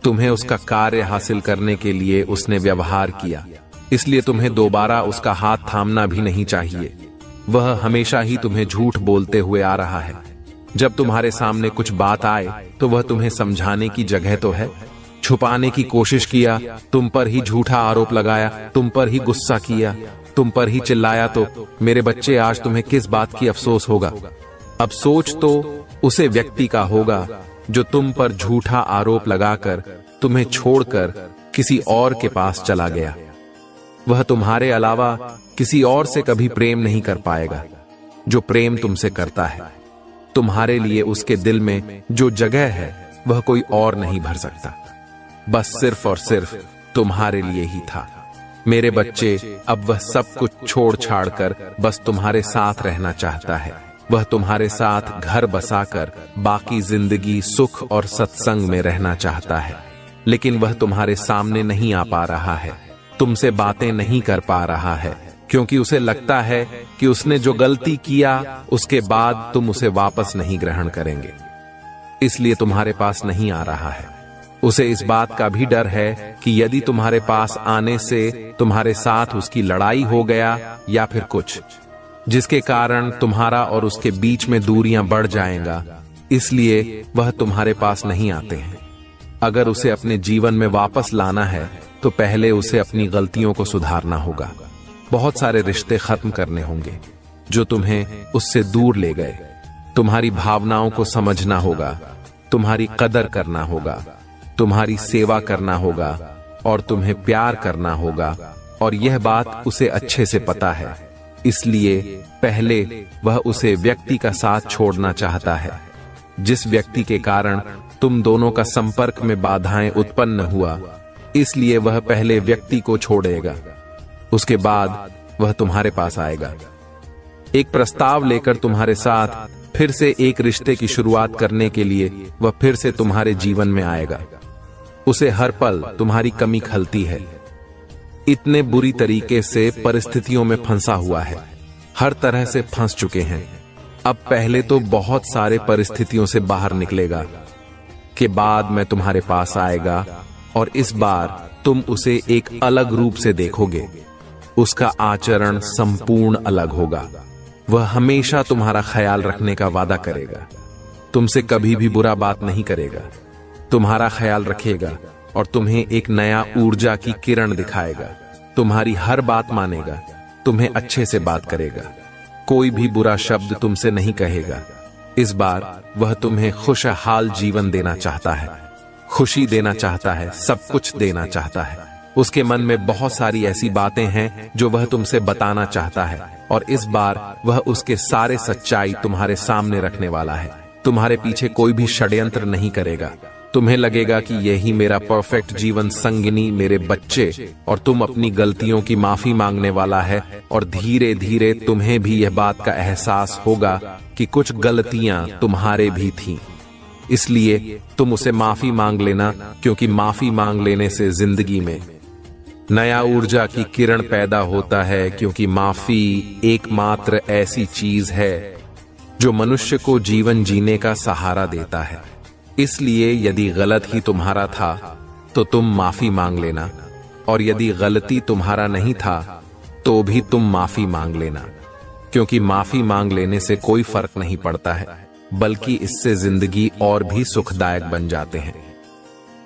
तुम्हें उसका कार्य हासिल करने के लिए उसने व्यवहार किया, इसलिए तुम्हें दोबारा उसका हाथ थामना भी नहीं चाहिए। वह हमेशा ही तुम्हें झूठ बोलते हुए आ रहा है। जब तुम्हारे सामने कुछ बात आए तो वह तुम्हें समझाने की जगह तो है, छुपाने की कोशिश किया, तुम पर ही झूठा आरोप लगाया, तुम पर ही गुस्सा किया, तुम पर ही चिल्लाया। तो मेरे बच्चे, आज तुम्हें किस बात की अफसोस होगा? अफसोस तो उसे व्यक्ति का होगा जो तुम पर झूठा आरोप लगाकर तुम्हें छोड़कर किसी और के पास चला गया। वह तुम्हारे अलावा किसी और से कभी प्रेम नहीं कर पाएगा। जो प्रेम तुमसे करता है, तुम्हारे लिए उसके दिल में जो जगह है वह कोई और नहीं भर सकता, बस सिर्फ और सिर्फ तुम्हारे लिए ही था। मेरे बच्चे, अब वह सब कुछ छोड़ छाड़ कर बस तुम्हारे साथ रहना चाहता है। वह तुम्हारे साथ घर बसाकर बाकी जिंदगी सुख और सत्संग में रहना चाहता है, लेकिन वह तुम्हारे सामने नहीं आ पा रहा है, तुमसे बातें नहीं कर पा रहा है, क्योंकि उसे लगता है कि उसने जो गलती किया उसके बाद तुम उसे वापस नहीं ग्रहण करेंगे। इसलिए तुम्हारे पास नहीं आ रहा है। उसे इस बात का भी डर है कि यदि तुम्हारे पास आने से तुम्हारे साथ उसकी लड़ाई हो गया या फिर कुछ, जिसके कारण तुम्हारा और उसके बीच में दूरियां बढ़ जाएगा, इसलिए वह तुम्हारे पास नहीं आते हैं। अगर उसे अपने जीवन में वापस लाना है तो पहले उसे अपनी गलतियों को सुधारना होगा। बहुत सारे रिश्ते खत्म करने होंगे जो तुम्हें उससे दूर ले गए। तुम्हारी भावनाओं को समझना होगा, तुम्हारी कदर करना होगा, तुम्हारी सेवा करना होगा और तुम्हें प्यार करना होगा, और यह बात उसे अच्छे से पता है। इसलिए पहले वह उसे व्यक्ति का साथ छोड़ना चाहता है, जिस व्यक्ति के कारण तुम दोनों का संपर्क में बाधाएं उत्पन्न हुआ, इसलिए वह पहले व्यक्ति को छोड़ेगा, उसके बाद वह तुम्हारे पास आएगा। एक प्रस्ताव लेकर तुम्हारे साथ फिर से एक रिश्ते की शुरुआत करने के लिए वह फिर से तुम्हारे जीवन में आएगा। उसे हर पल तुम्हारी कमी खलती है, इतने बुरी तरीके से परिस्थितियों में फंसा हुआ है, हर तरह से फंस चुके हैं। अब पहले तो बहुत सारे परिस्थितियों से बाहर निकलेगा, के बाद मैं तुम्हारे पास आएगा और इस बार तुम उसे एक अलग रूप से देखोगे। उसका आचरण संपूर्ण अलग होगा। वह हमेशा तुम्हारा ख्याल रखने का वादा करेगा, तुमसे कभी भी बुरा बात नहीं करेगा, तुम्हारा ख्याल रखेगा और तुम्हें एक नया ऊर्जा की किरण दिखाएगा। तुम्हारी हर बात मानेगा, तुम्हें अच्छे से बात करेगा, कोई भी बुरा शब्द तुमसे नहीं कहेगा। इस बार वह तुम्हें खुशहाल जीवन देना चाहता है, खुशी देना चाहता है, सब कुछ देना चाहता है। उसके मन में बहुत सारी ऐसी बातें हैं जो वह तुमसे बताना चाहता है, और इस बार वह उसके सारे सच्चाई तुम्हारे सामने रखने वाला है। तुम्हारे पीछे कोई भी षड्यंत्र नहीं करेगा। तुम्हें लगेगा कि यही मेरा परफेक्ट जीवन संगिनी, मेरे बच्चे, और तुम अपनी गलतियों की माफी मांगने वाला है, और धीरे धीरे तुम्हें भी यह बात का एहसास होगा कि कुछ गलतियां तुम्हारे भी थीं। इसलिए तुम उसे माफी मांग लेना, क्योंकि माफी मांग लेने से जिंदगी में नया ऊर्जा की किरण पैदा होता है, क्योंकि माफी एकमात्र ऐसी चीज है जो मनुष्य को जीवन जीने का सहारा देता है। इसलिए यदि गलत ही तुम्हारा था तो तुम माफी मांग लेना, और यदि गलती तुम्हारा नहीं था तो भी तुम माफी मांग लेना, क्योंकि माफी मांग लेने से कोई फर्क नहीं पड़ता है, बल्कि इससे जिंदगी और भी सुखदायक बन जाते हैं।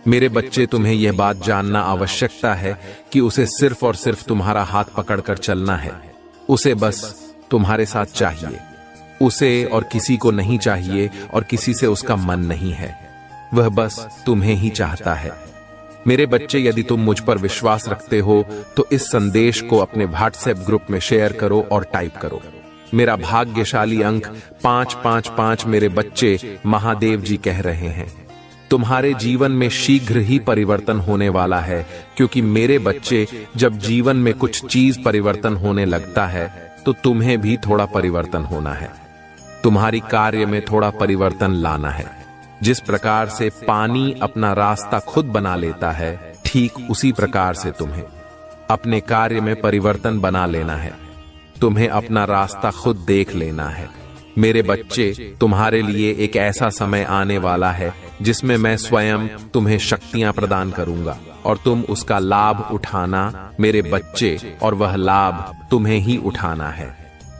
मेरे बच्चे, तुम्हें यह बात जानना आवश्यकता है कि उसे सिर्फ और सिर्फ तुम्हारा हाथ पकड़कर चलना है। उसे बस तुम्हारे साथ चाहिए, उसे और किसी को नहीं चाहिए, और किसी से उसका मन नहीं है। वह बस तुम्हें ही चाहता है। मेरे बच्चे, यदि तुम मुझ पर विश्वास रखते हो तो इस संदेश को अपने व्हाट्सएप ग्रुप में शेयर करो और टाइप करो, मेरा भाग्यशाली अंक 555। मेरे बच्चे, महादेव जी कह रहे हैं, तुम्हारे जीवन में शीघ्र ही परिवर्तन होने वाला है, क्योंकि मेरे बच्चे, जब जीवन में कुछ चीज परिवर्तन होने लगता है तो तुम्हें भी थोड़ा परिवर्तन होना है। तुम्हारी कार्य में थोड़ा परिवर्तन लाना है। जिस प्रकार से पानी अपना रास्ता खुद बना लेता है, ठीक उसी प्रकार से तुम्हें अपने कार्य में परिवर्तन बना लेना है। तुम्हें अपना रास्ता खुद देख लेना है। मेरे बच्चे, तुम्हारे लिए एक ऐसा समय आने वाला है जिसमें मैं स्वयं तुम्हें शक्तियां प्रदान करूंगा, और तुम उसका लाभ उठाना मेरे बच्चे, और वह लाभ तुम्हें ही उठाना है।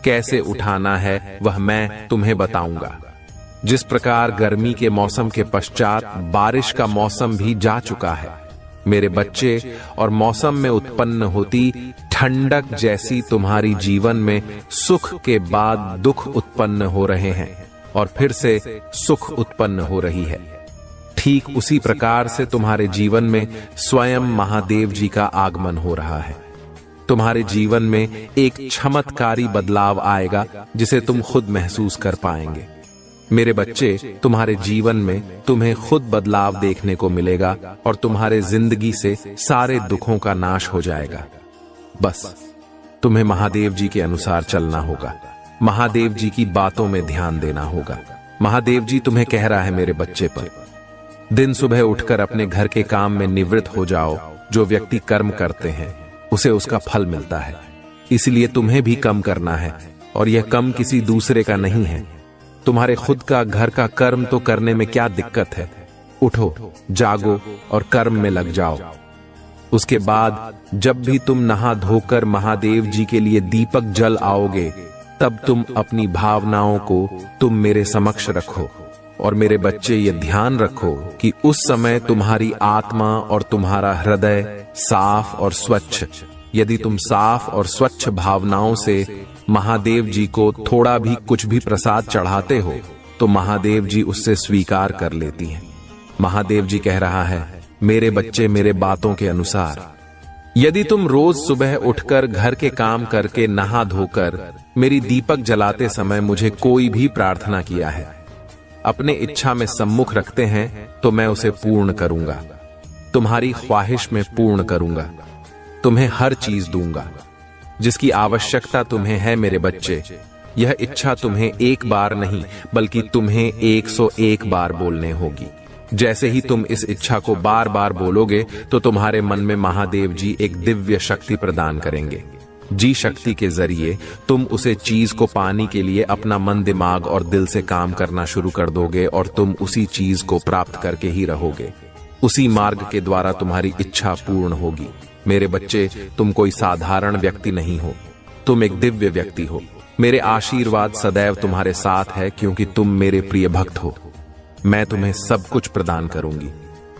कैसे उठाना है वह मैं तुम्हें बताऊंगा। जिस प्रकार गर्मी के मौसम के पश्चात बारिश का मौसम भी जा चुका है मेरे बच्चे, और मौसम में उत्पन्न होती ठंडक जैसी तुम्हारी जीवन में सुख के बाद दुख उत्पन्न हो रहे हैं, और फिर से सुख उत्पन्न हो रही है। ठीक उसी प्रकार से तुम्हारे जीवन में स्वयं महादेव जी का आगमन हो रहा है। तुम्हारे जीवन में एक चमत्कारी बदलाव आएगा जिसे तुम खुद महसूस कर पाएंगे। मेरे बच्चे, तुम्हारे जीवन में तुम्हें खुद बदलाव देखने को मिलेगा, और तुम्हारे जिंदगी से सारे दुखों का नाश हो जाएगा। बस तुम्हें महादेव जी के अनुसार चलना होगा, महादेव जी की बातों में ध्यान देना होगा। महादेव जी तुम्हें कह रहा है, मेरे बच्चे, पर दिन सुबह उठकर अपने घर के काम में निवृत्त हो जाओ। जो व्यक्ति कर्म करते हैं उसे उसका फल मिलता है, इसलिए तुम्हें भी कम करना है, और यह कम किसी दूसरे का नहीं है। तुम्हारे खुद का घर का कर्म तो करने में क्या दिक्कत है। उठो, जागो और कर्म में लग जाओ। उसके बाद जब भी तुम नहा धोकर महादेव जी के लिए दीपक जल आओगे, तब तुम अपनी भावनाओं को तुम मेरे समक्ष रखो। और मेरे बच्चे ये ध्यान रखो कि उस समय तुम्हारी आत्मा और तुम्हारा हृदय साफ और स्वच्छ। यदि तुम साफ और स्वच्छ भावनाओं से महादेव जी को थोड़ा भी कुछ भी प्रसाद चढ़ाते हो, तो महादेव जी उससे स्वीकार कर लेती हैं। महादेव जी कह रहा है, मेरे बच्चे मेरे बातों के अनुसार। यदि तुम रोज सुबह उठकर घर के काम करके नहा धोकर मेरी दीपक जलाते समय मुझे कोई भी प्रार्थना किया है, अपने इच्छा में सम्मुख रखते हैं, तो मैं उसे पूर्ण करूंगा। तुम्हारी ख्वाहिश में पूर्ण करूंगा। तुम्हें हर चीज दूंगा जिसकी आवश्यकता तुम्हें है मेरे बच्चे। यह इच्छा तुम्हें एक बार नहीं बल्कि तुम्हें 101 बार बोलने होगी। जैसे ही तुम इस इच्छा को बार बार बोलोगे तो तुम्हारे मन में महादेव जी एक दिव्य शक्ति प्रदान करेंगे। जी शक्ति के जरिए तुम उसे चीज को पाने के लिए अपना मन, दिमाग और दिल से काम करना शुरू कर दोगे और तुम उसी चीज को प्राप्त करके ही रहोगे। उसी मार्ग के द्वारा तुम्हारी इच्छा पूर्ण होगी। मेरे बच्चे, तुम कोई साधारण व्यक्ति नहीं हो, तुम एक दिव्य व्यक्ति हो। मेरे आशीर्वाद सदैव तुम्हारे साथ है क्योंकि तुम मेरे प्रिय भक्त हो। मैं तुम्हें सब कुछ प्रदान करूंगी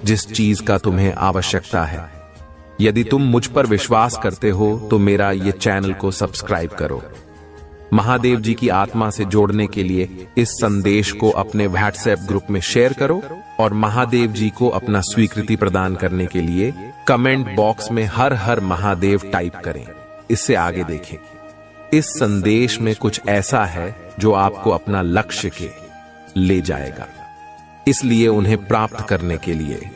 जिस चीज का तुम्हें आवश्यकता है। यदि तुम मुझ पर विश्वास करते हो तो मेरा ये चैनल को सब्सक्राइब करो। महादेव जी की आत्मा से जोड़ने के लिए इस संदेश को अपने व्हाट्सएप ग्रुप में शेयर करो और महादेव जी को अपना स्वीकृति प्रदान करने के लिए कमेंट बॉक्स में हर हर महादेव टाइप करें। इससे आगे देखें। इस संदेश में कुछ ऐसा है जो आपको अपना लक्ष्य के ले जाएगा, इसलिए उन्हें प्राप्त करने के लिए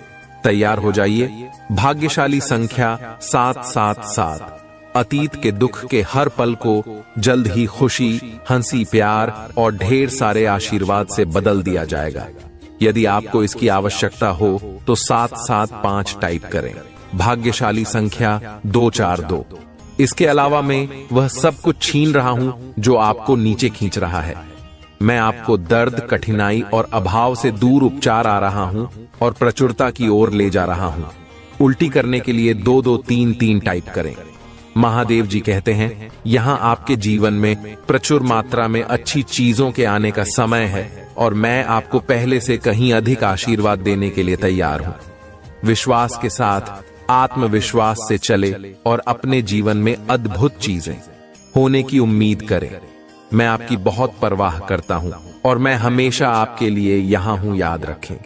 तैयार हो जाइए। भाग्यशाली संख्या 777 अतीत के दुख के हर पल को जल्द ही खुशी, हंसी, प्यार और ढेर सारे आशीर्वाद से बदल दिया जाएगा। यदि आपको इसकी आवश्यकता हो तो 775 टाइप करें। भाग्यशाली संख्या 242। इसके अलावा मैं वह सब कुछ छीन रहा हूं जो आपको नीचे खींच रहा है। मैं आपको दर्द, कठिनाई और अभाव से दूर उपचार आ रहा हूं और प्रचुरता की ओर ले जा रहा हूं। उल्टी करने के लिए 2233 टाइप करें। महादेव जी कहते हैं, यहां आपके जीवन में प्रचुर मात्रा में अच्छी चीजों के आने का समय है और मैं आपको पहले से कहीं अधिक आशीर्वाद देने के लिए तैयार हूं। विश्वास के साथ, आत्मविश्वास से चले और अपने जीवन में अद्भुत चीजें होने की उम्मीद करें। मैं आपकी बहुत परवाह करता हूं और मैं हमेशा आपके लिए यहां हूं, याद रखें।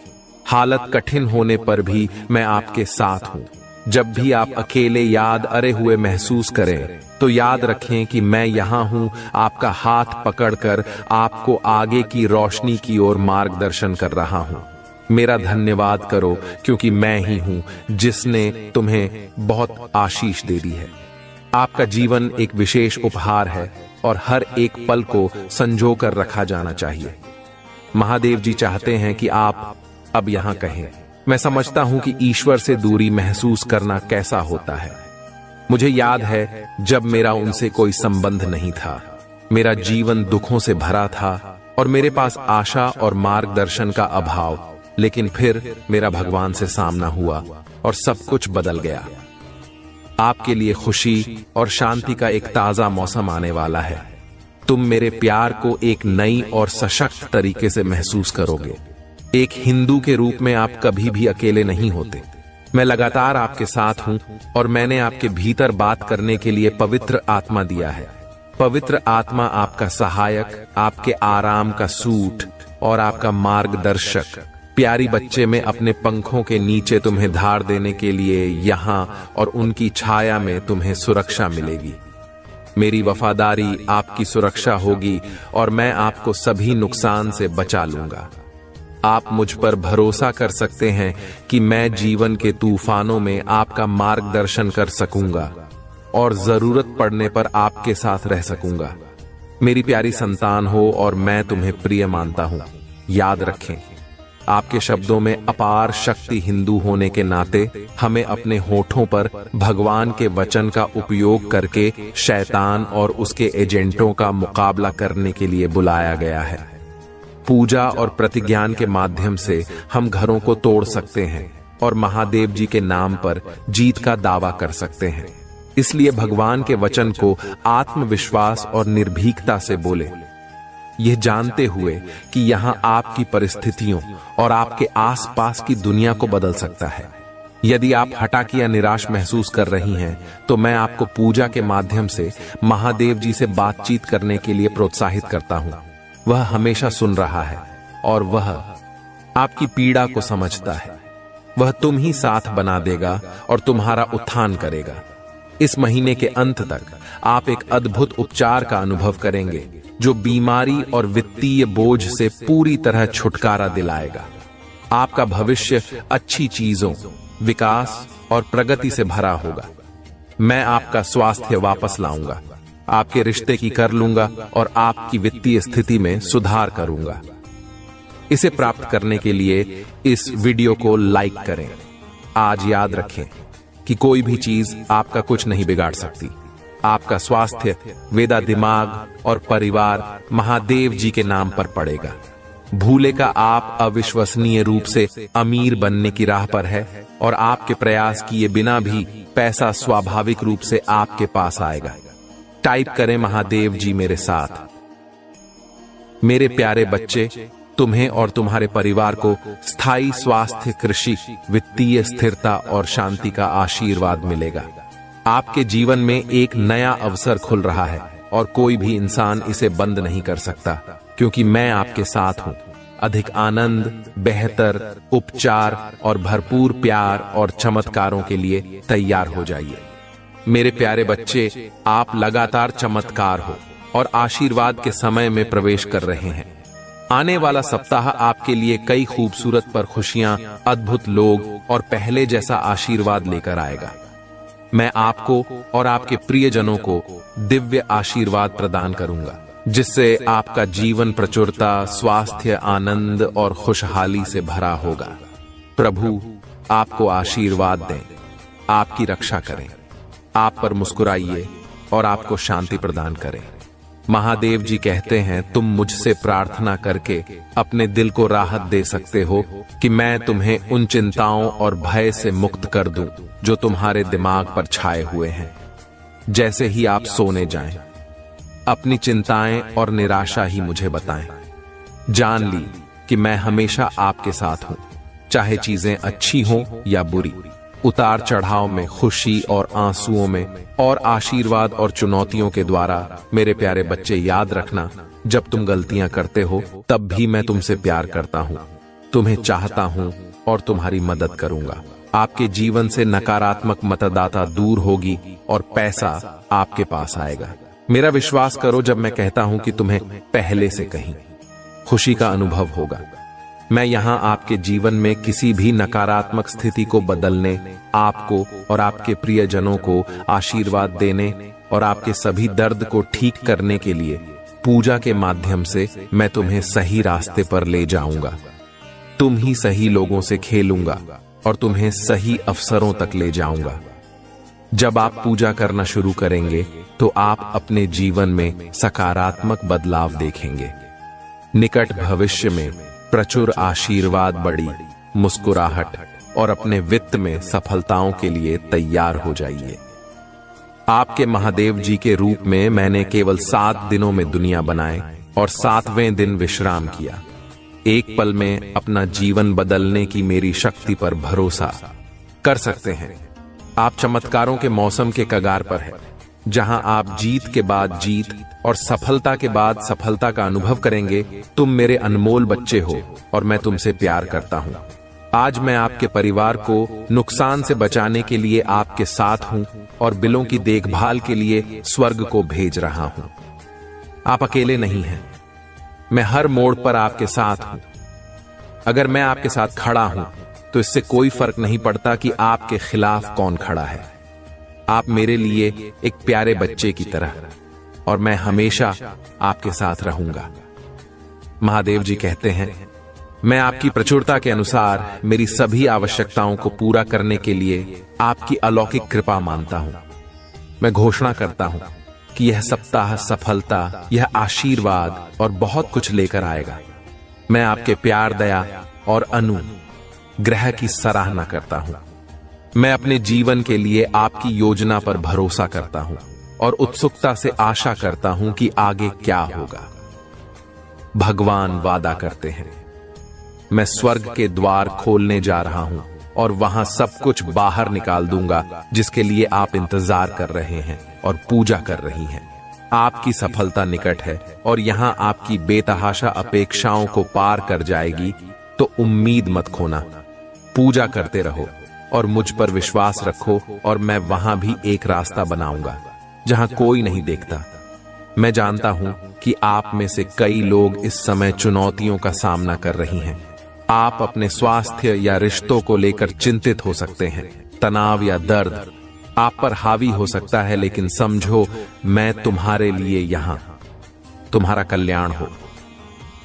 हालत कठिन होने पर भी मैं आपके साथ हूं। जब भी आप अकेले याद अरे हुए महसूस करें तो याद रखें कि मैं यहां हूं, आपका हाथ पकड़कर आपको आगे की रोशनी की ओर मार्गदर्शन कर रहा हूं। मेरा धन्यवाद करो क्योंकि मैं ही हूं जिसने तुम्हें बहुत आशीष दे दी है। आपका जीवन एक विशेष उपहार है और हर एक पल को संजो कर रखा जाना चाहिए। महादेव जी चाहते हैं कि आप अब यहां कहें, मैं समझता हूं कि ईश्वर से दूरी महसूस करना कैसा होता है। मुझे याद है जब मेरा उनसे कोई संबंध नहीं था। मेरा जीवन दुखों से भरा था और मेरे पास आशा और मार्गदर्शन का अभाव। लेकिन फिर मेरा भगवान से सामना हुआ और सब कुछ बदल गया। आपके लिए खुशी और शांति का एक ताजा मौसम आने वाला है। तुम मेरे प्यार को एक नई और सशक्त तरीके से महसूस करोगे। एक हिंदू के रूप में आप कभी भी अकेले नहीं होते। मैं लगातार आपके साथ हूं और मैंने आपके भीतर बात करने के लिए पवित्र आत्मा दिया है। पवित्र आत्मा आपका सहायक, आपके आराम का सूट और आपका मार्गदर्शक। प्यारी बच्चे, में अपने पंखों के नीचे तुम्हें धार देने के लिए यहां और उनकी छाया में तुम्हें सुरक्षा मिलेगी। मेरी वफादारी आपकी सुरक्षा होगी और मैं आपको सभी नुकसान से बचा लूंगा। आप मुझ पर भरोसा कर सकते हैं कि मैं जीवन के तूफानों में आपका मार्गदर्शन कर सकूंगा और जरूरत पड़ने पर आपके साथ रह सकूंगा। मेरी प्यारी संतान हो और मैं तुम्हें प्रिय मानता हूं। याद रखें, आपके शब्दों में अपार शक्ति हिंदू होने के नाते हमें अपने होठों पर भगवान के वचन का उपयोग करके शैतान और उसके एजेंटों का मुकाबला करने के लिए बुलाया गया है। पूजा और प्रतिज्ञान के माध्यम से हम घरों को तोड़ सकते हैं और महादेव जी के नाम पर जीत का दावा कर सकते हैं। इसलिए भगवान के वचन को आत्मविश्वास और निर्भीकता से बोले, यह जानते हुए कि यहां आपकी परिस्थितियों और आपके आसपास की दुनिया को बदल सकता है। यदि आप हताश या निराश महसूस कर रही हैं, तो मैं आपको पूजा के माध्यम से महादेव जी से बातचीत करने के लिए प्रोत्साहित करता हूं। वह हमेशा सुन रहा है और वह आपकी पीड़ा को समझता है। वह तुम ही साथ बना देगा और तुम्हारा उत्थान करेगा। इस महीने के अंत तक आप एक अद्भुत उपचार का अनुभव करेंगे जो बीमारी और वित्तीय बोझ से पूरी तरह छुटकारा दिलाएगा। आपका भविष्य अच्छी चीजों, विकास और प्रगति से भरा होगा। मैं आपका स्वास्थ्य वापस लाऊंगा, आपके रिश्ते की कर लूंगा और आपकी वित्तीय स्थिति में सुधार करूंगा। इसे प्राप्त करने के लिए इस वीडियो को लाइक करें। आज याद रखें कि कोई भी चीज आपका कुछ नहीं बिगाड़ सकती। आपका स्वास्थ्य, वेदा दिमाग और परिवार महादेव जी के नाम पर पड़ेगा। भूले का आप अविश्वसनीय रूप से अमीर बनने की राह पर है और आपके प्रयास किए बिना भी पैसा स्वाभाविक रूप से आपके पास आएगा। टाइप करें महादेव जी मेरे साथ। मेरे प्यारे बच्चे, तुम्हें और तुम्हारे परिवार को स्थायी स्वास्थ्य, कृषि, वित्तीय स्थिरता और शांति का आशीर्वाद मिलेगा। आपके जीवन में एक नया अवसर खुल रहा है और कोई भी इंसान इसे बंद नहीं कर सकता, क्योंकि मैं आपके साथ हूं। अधिक आनंद, बेहतर उपचार और भरपूर प्यार और चमत्कारों के लिए तैयार हो जाइए। मेरे प्यारे बच्चे, आप लगातार चमत्कार हो और आशीर्वाद के समय में प्रवेश कर रहे हैं। आने वाला सप्ताह आपके लिए कई खूबसूरत पर खुशियां, अद्भुत लोग और पहले जैसा आशीर्वाद लेकर आएगा। मैं आपको और आपके प्रियजनों को दिव्य आशीर्वाद प्रदान करूंगा, जिससे आपका जीवन प्रचुरता, स्वास्थ्य, आनंद और खुशहाली से भरा होगा। प्रभु आपको आशीर्वाद दें, आपकी रक्षा करें, आप पर मुस्कुराइए और आपको शांति प्रदान करें। महादेव जी कहते हैं, तुम मुझसे प्रार्थना करके अपने दिल को राहत दे सकते हो कि मैं तुम्हें उन चिंताओं और भय से मुक्त कर दूं जो तुम्हारे दिमाग पर छाए हुए हैं। जैसे ही आप सोने जाएं, अपनी चिंताएं और निराशा ही मुझे बताएं। जान ली कि मैं हमेशा आपके साथ हूं, चाहे चीजें अच्छी हों या बुरी। उतार चढ़ाव में, खुशी और आंसुओं में और आशीर्वाद और चुनौतियों के द्वारा। मेरे प्यारे बच्चे, याद रखना, जब तुम गलतियां करते हो तब भी मैं तुमसे प्यार करता हूं, तुम्हें चाहता हूं और तुम्हारी मदद करूंगा। आपके जीवन से नकारात्मक मतदाता दूर होगी और पैसा आपके पास आएगा। मेरा विश्वास करो जब मैं कहता हूं कि तुम्हें पहले से कहीं खुशी का अनुभव होगा। मैं यहां आपके जीवन में किसी भी नकारात्मक स्थिति को बदलने, आपको और आपके प्रियजनों को आशीर्वाद देने और आपके सभी दर्द को ठीक करने के लिए पूजा के माध्यम से मैं तुम्हें सही रास्ते पर ले जाऊंगा। तुम ही सही लोगों से खेलूंगा और तुम्हें सही अवसरों तक ले जाऊंगा। जब आप पूजा करना शुरू करेंगे तो आप अपने जीवन में सकारात्मक बदलाव देखेंगे। निकट भविष्य में प्रचुर आशीर्वाद, बड़ी मुस्कुराहट और अपने वित्त में सफलताओं के लिए तैयार हो जाइए। आपके महादेव जी के रूप में मैंने केवल 7 दिनों में दुनिया बनाए और 7वें दिन विश्राम किया। एक पल में अपना जीवन बदलने की मेरी शक्ति पर भरोसा कर सकते हैं। आप चमत्कारों के मौसम के कगार पर हैं, जहां आप जीत के बाद जीत और सफलता के बाद सफलता का अनुभव करेंगे। तुम मेरे अनमोल बच्चे हो और मैं तुमसे प्यार करता हूं। आज मैं आपके परिवार को नुकसान से बचाने के लिए आपके साथ हूं और बिलों की देखभाल के लिए स्वर्ग को भेज रहा हूं। आप अकेले नहीं हैं, मैं हर मोड़ पर आपके साथ हूं। अगर मैं आपके साथ खड़ा हूं तो इससे कोई फर्क नहीं पड़ता कि आपके खिलाफ कौन खड़ा है। आप मेरे लिए एक प्यारे बच्चे की तरह और मैं हमेशा आपके साथ रहूंगा। महादेव जी कहते हैं, मैं आपकी प्रचुरता के अनुसार मेरी सभी आवश्यकताओं को पूरा करने के लिए आपकी अलौकिक कृपा मानता हूं। मैं घोषणा करता हूं कि यह सप्ताह सफलता, यह आशीर्वाद और बहुत कुछ लेकर आएगा। मैं आपके प्यार, दया और अनुग्रह की सराहना करता हूं। मैं अपने जीवन के लिए आपकी योजना पर भरोसा करता हूं और उत्सुकता से आशा करता हूं कि आगे क्या होगा। भगवान वादा करते हैं, मैं स्वर्ग के द्वार खोलने जा रहा हूं और वहां सब कुछ बाहर निकाल दूंगा जिसके लिए आप इंतजार कर रहे हैं और पूजा कर रही हैं। आपकी सफलता निकट है और यहां आपकी बेतहाशा अपेक्षाओं को पार कर जाएगी। तो उम्मीद मत खोना, पूजा करते रहो और मुझ पर विश्वास रखो और मैं वहां भी एक रास्ता बनाऊंगा जहां कोई नहीं देखता। मैं जानता हूं कि आप में से कई लोग इस समय चुनौतियों का सामना कर रही हैं। आप अपने स्वास्थ्य या रिश्तों को लेकर चिंतित हो सकते हैं। तनाव या दर्द आप पर हावी हो सकता है, लेकिन समझो मैं तुम्हारे लिए यहां, तुम्हारा कल्याण हो।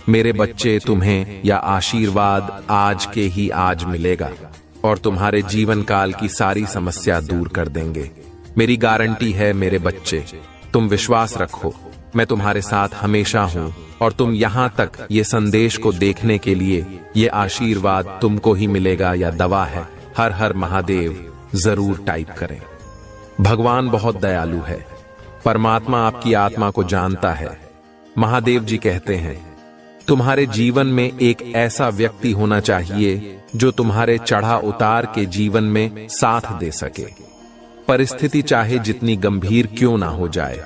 मेरे बच्चे, तुम्हें यह आशीर्वाद आज के ही आज मिलेगा और तुम्हारे जीवन काल की सारी समस्या दूर कर देंगे। मेरी गारंटी है मेरे बच्चे, तुम विश्वास रखो, मैं तुम्हारे साथ हमेशा हूं और तुम यहां तक ये संदेश को देखने के लिए ये आशीर्वाद तुमको ही मिलेगा या दवा है। हर हर महादेव जरूर टाइप करें। भगवान बहुत दयालु है। परमात्मा आपकी आत्मा को जानता है। महादेव जी कहते हैं, तुम्हारे जीवन में एक ऐसा व्यक्ति होना चाहिए जो तुम्हारे चढ़ा उतार के जीवन में साथ दे सके। परिस्थिति चाहे जितनी गंभीर क्यों ना हो जाए,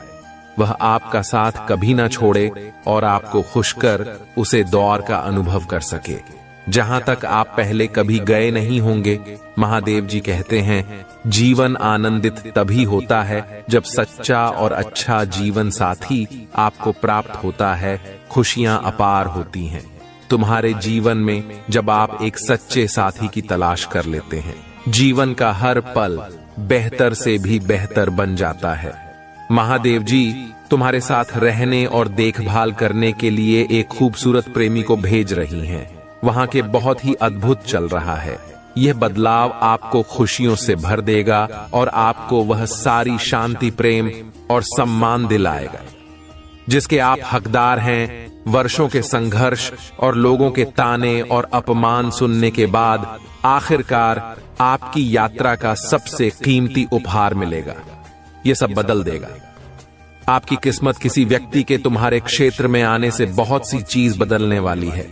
वह आपका साथ कभी ना छोड़े और आपको खुश कर उसे दौर का अनुभव कर सके जहां तक आप पहले कभी गए नहीं होंगे। महादेव जी कहते हैं, जीवन आनंदित तभी होता है जब सच्चा और अच्छा जीवन साथी आपको प्राप्त होता है। खुशियां अपार होती हैं तुम्हारे जीवन में जब आप एक सच्चे साथी की तलाश कर लेते हैं। जीवन का हर पल बेहतर से भी बेहतर बन जाता है। महादेव जी तुम्हारे साथ रहने और देखभाल करने के लिए एक खूबसूरत प्रेमी को भेज रही हैं। वहां के बहुत ही अद्भुत चल रहा है। यह बदलाव आपको खुशियों से भर देगा और आपको वह सारी शांति, प्रेम और सम्मान दिलाएगा जिसके आप हकदार हैं। वर्षों के संघर्ष और लोगों के ताने और अपमान सुनने के बाद आखिरकार आपकी यात्रा का सबसे कीमती उपहार मिलेगा। यह सब बदल देगा। आपकी किस्मत किसी व्यक्ति के तुम्हारे क्षेत्र में आने से बहुत सी चीज बदलने वाली है।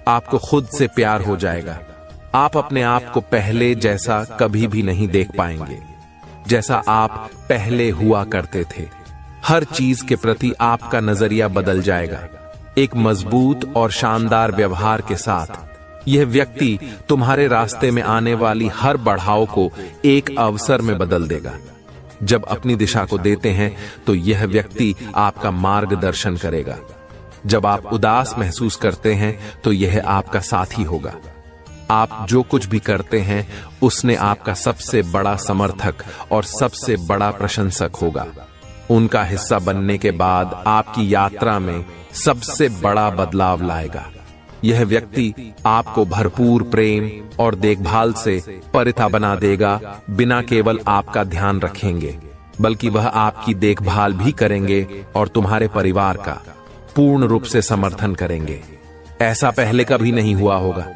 आपको खुद से प्यार हो जाएगा। आप अपने आप को पहले जैसा कभी भी नहीं देख पाएंगे जैसा आप पहले हुआ करते थे। हर चीज के प्रति आपका नजरिया बदल जाएगा। एक मजबूत और शानदार व्यवहार के साथ यह व्यक्ति तुम्हारे रास्ते में आने वाली हर बढ़ाव को एक अवसर में बदल देगा। जब अपनी दिशा को देते हैं तो यह व्यक्ति आपका मार्गदर्शन करेगा। जब आप उदास महसूस करते हैं तो यह आपका साथी होगा। आप जो कुछ भी करते हैं उसने आपका सबसे बड़ा समर्थक और सबसे बड़ा प्रशंसक होगा। उनका हिस्सा बनने के बाद आपकी यात्रा में सबसे बड़ा बदलाव लाएगा। यह व्यक्ति आपको भरपूर प्रेम और देखभाल से परिता बना देगा। बिना केवल आपका ध्यान रखेंगे बल्कि वह आपकी देखभाल भी करेंगे और तुम्हारे परिवार का पूर्ण रूप से समर्थन करेंगे। ऐसा पहले कभी नहीं हुआ होगा।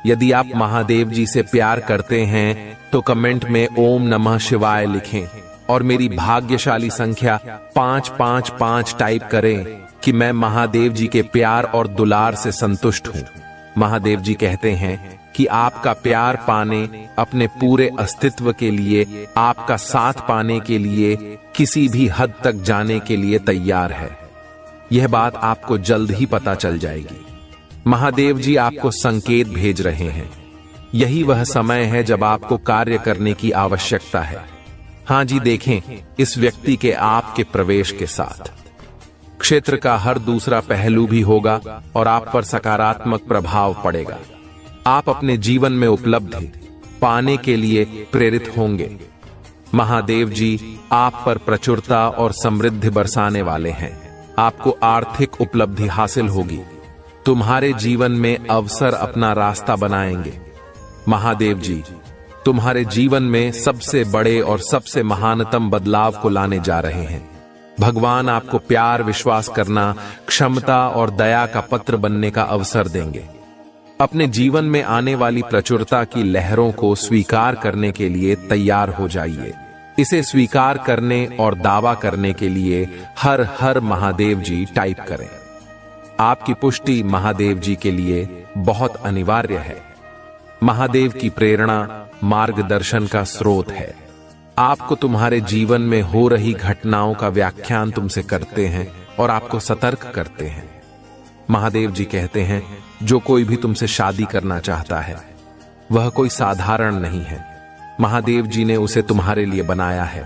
यदि आप महादेव जी से प्यार करते हैं तो कमेंट में ओम नमः शिवाय लिखें और मेरी भाग्यशाली संख्या 555 टाइप करें कि मैं महादेव जी के प्यार और दुलार से संतुष्ट हूं। महादेव जी कहते हैं कि आपका प्यार पाने, अपने पूरे अस्तित्व के लिए, आपका साथ पाने के लिए, किसी भी हद तक जाने के लिए तैयार है। यह बात आपको जल्द ही पता चल जाएगी। महादेव जी आपको संकेत भेज रहे हैं। यही वह समय है जब आपको कार्य करने की आवश्यकता है। हाँ जी, देखें इस व्यक्ति के आपके प्रवेश के साथ क्षेत्र का हर दूसरा पहलू भी होगा और आप पर सकारात्मक प्रभाव पड़ेगा। आप अपने जीवन में उपलब्धि पाने के लिए प्रेरित होंगे। महादेव जी आप पर प्रचुरता और समृद्धि बरसाने वाले हैं। आपको आर्थिक उपलब्धि हासिल होगी। तुम्हारे जीवन में अवसर अपना रास्ता बनाएंगे। महादेव जी तुम्हारे जीवन में सबसे बड़े और सबसे महानतम बदलाव को लाने जा रहे हैं। भगवान आपको प्यार, विश्वास करना, क्षमता और दया का पत्र बनने का अवसर देंगे। अपने जीवन में आने वाली प्रचुरता की लहरों को स्वीकार करने के लिए तैयार हो जाइए। इसे स्वीकार करने और दावा करने के लिए हर हर महादेव जी टाइप करें। आपकी पुष्टि महादेव जी के लिए बहुत अनिवार्य है। महादेव की प्रेरणा मार्गदर्शन का स्रोत है। आपको तुम्हारे जीवन में हो रही घटनाओं का व्याख्यान तुमसे करते हैं और आपको सतर्क करते हैं। महादेव जी कहते हैं, जो कोई भी तुमसे शादी करना चाहता है वह कोई साधारण नहीं है। महादेव जी ने उसे तुम्हारे लिए बनाया है।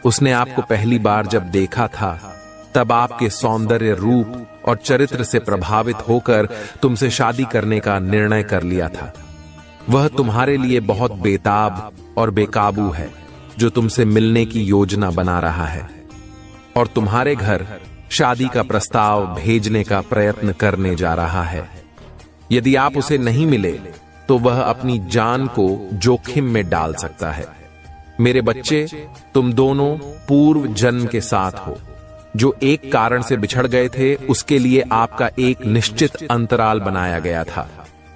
उसने आपको पहली बार जब देखा था तब आपके सौंदर्य, रूप और चरित्र से प्रभावित होकर तुमसे शादी करने का निर्णय कर लिया था। वह तुम्हारे लिए बहुत बेताब और बेकाबू है, जो तुमसे मिलने की योजना बना रहा है और तुम्हारे घर शादी का प्रस्ताव भेजने का प्रयत्न करने जा रहा है। यदि आप उसे नहीं मिले तो वह अपनी जान को जोखिम में डाल सकता है। मेरे बच्चे, तुम दोनों पूर्व जन्म के साथ हो। जो एक कारण से बिछड़ गए थे उसके लिए आपका एक निश्चित अंतराल बनाया गया था।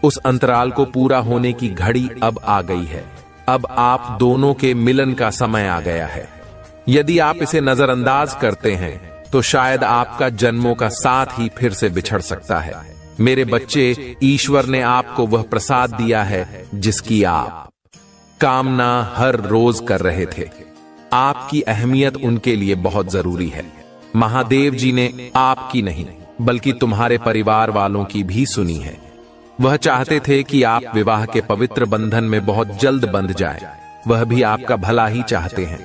उस अंतराल को पूरा होने की घड़ी अब आ गई है। अब आप दोनों के मिलन का समय आ गया है। यदि आप इसे नजरअंदाज करते हैं तो शायद आपका जन्मों का साथ ही फिर से बिछड़ सकता है। मेरे बच्चे, ईश्वर ने आपको वह प्रसाद दिया है जिसकी आप कामना हर रोज कर रहे थे। आपकी अहमियत उनके लिए बहुत जरूरी है। महादेव जी ने आपकी नहीं बल्कि तुम्हारे परिवार वालों की भी सुनी है। वह चाहते थे कि आप विवाह के पवित्र बंधन में बहुत जल्द बंध जाए। वह भी आपका भला ही चाहते हैं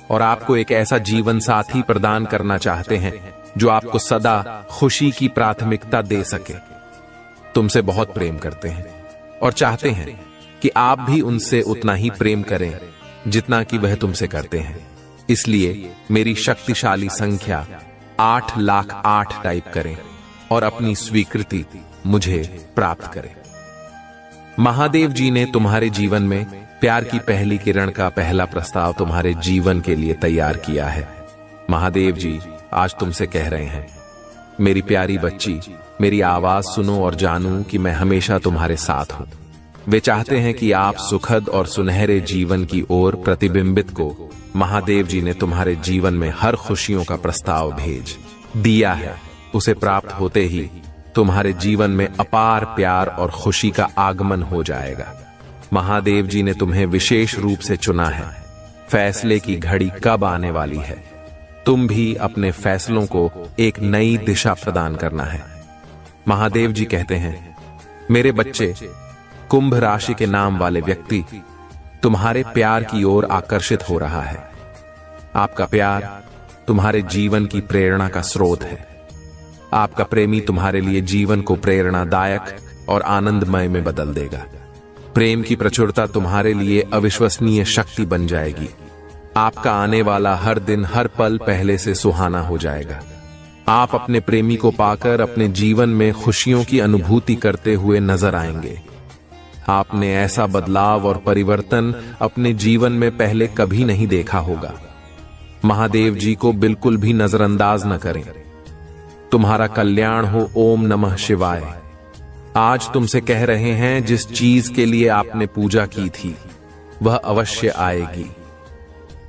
और आपको एक ऐसा जीवन साथी प्रदान करना चाहते हैं जो आपको सदा खुशी की प्राथमिकता दे सके। तुमसे बहुत प्रेम करते हैं और चाहते हैं कि आप भी उनसे उतना ही प्रेम करें जितना कि वह तुमसे करते हैं। इसलिए मेरी शक्तिशाली संख्या 8,08,000 टाइप करें और अपनी स्वीकृति मुझे प्राप्त करें। महादेव जी ने तुम्हारे जीवन में प्यार की पहली किरण का पहला प्रस्ताव तुम्हारे जीवन के लिए तैयार किया है। महादेव जी आज तुमसे कह रहे हैं, मेरी प्यारी बच्ची, मेरी आवाज सुनो और जानू कि मैं हमेशा तुम्हारे साथ हूं। वे चाहते हैं कि आप सुखद और सुनहरे जीवन की ओर प्रतिबिंबित को महादेव जी ने तुम्हारे जीवन में हर खुशियों का प्रस्ताव भेज दिया है। उसे प्राप्त होते ही तुम्हारे जीवन में अपार प्यार और खुशी का आगमन हो जाएगा। महादेव जी ने तुम्हें विशेष रूप से चुना है। फैसले की घड़ी कब आने वाली है। तुम भी अपने फैसलों को एक नई दिशा प्रदान करना है। महादेव जी कहते हैं, मेरे बच्चे, कुंभ राशि के नाम वाले व्यक्ति तुम्हारे प्यार की ओर आकर्षित हो रहा है। आपका प्यार तुम्हारे जीवन की प्रेरणा का स्रोत है। आपका प्रेमी तुम्हारे लिए जीवन को प्रेरणादायक और आनंदमय में बदल देगा। प्रेम की प्रचुरता तुम्हारे लिए अविश्वसनीय शक्ति बन जाएगी। आपका आने वाला हर दिन, हर पल पहले से सुहाना हो जाएगा। आप अपने प्रेमी को पाकर अपने जीवन में खुशियों की अनुभूति करते हुए नजर आएंगे। आपने ऐसा बदलाव और परिवर्तन अपने जीवन में पहले कभी नहीं देखा होगा। महादेव जी को बिल्कुल भी नजरअंदाज न करें। तुम्हारा कल्याण हो। ओम नमः शिवाय। आज तुमसे कह रहे हैं, जिस चीज के लिए आपने पूजा की थी वह अवश्य आएगी।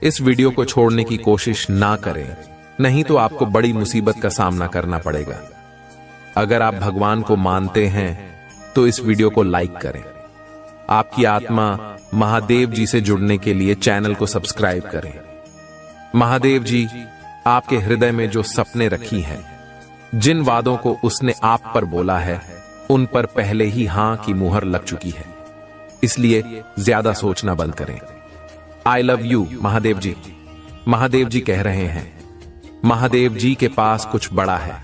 इस वीडियो को छोड़ने की कोशिश ना करें, नहीं तो आपको बड़ी मुसीबत का सामना करना पड़ेगा। अगर आप भगवान को मानते हैं तो इस वीडियो को लाइक करें। आपकी आत्मा महादेव जी से जुड़ने के लिए चैनल को सब्सक्राइब करें। महादेव जी आपके हृदय में जो सपने रखी हैं, जिन वादों को उसने आप पर बोला है, उन पर पहले ही हां की मुहर लग चुकी है। इसलिए ज्यादा सोचना बंद करें। आई लव यू महादेव जी। महादेव जी कह रहे हैं, महादेव जी के पास कुछ बड़ा है।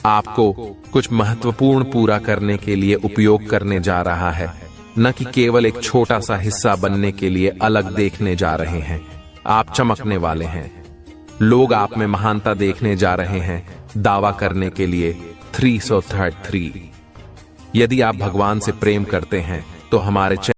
आपको कुछ महत्वपूर्ण पूरा करने के लिए उपयोग करने जा रहा है, न कि केवल एक छोटा सा हिस्सा बनने के लिए अलग देखने जा रहे हैं। आप चमकने वाले हैं। लोग आप में महानता देखने जा रहे हैं। दावा करने के लिए 333। यदि आप भगवान से प्रेम करते हैं तो हमारे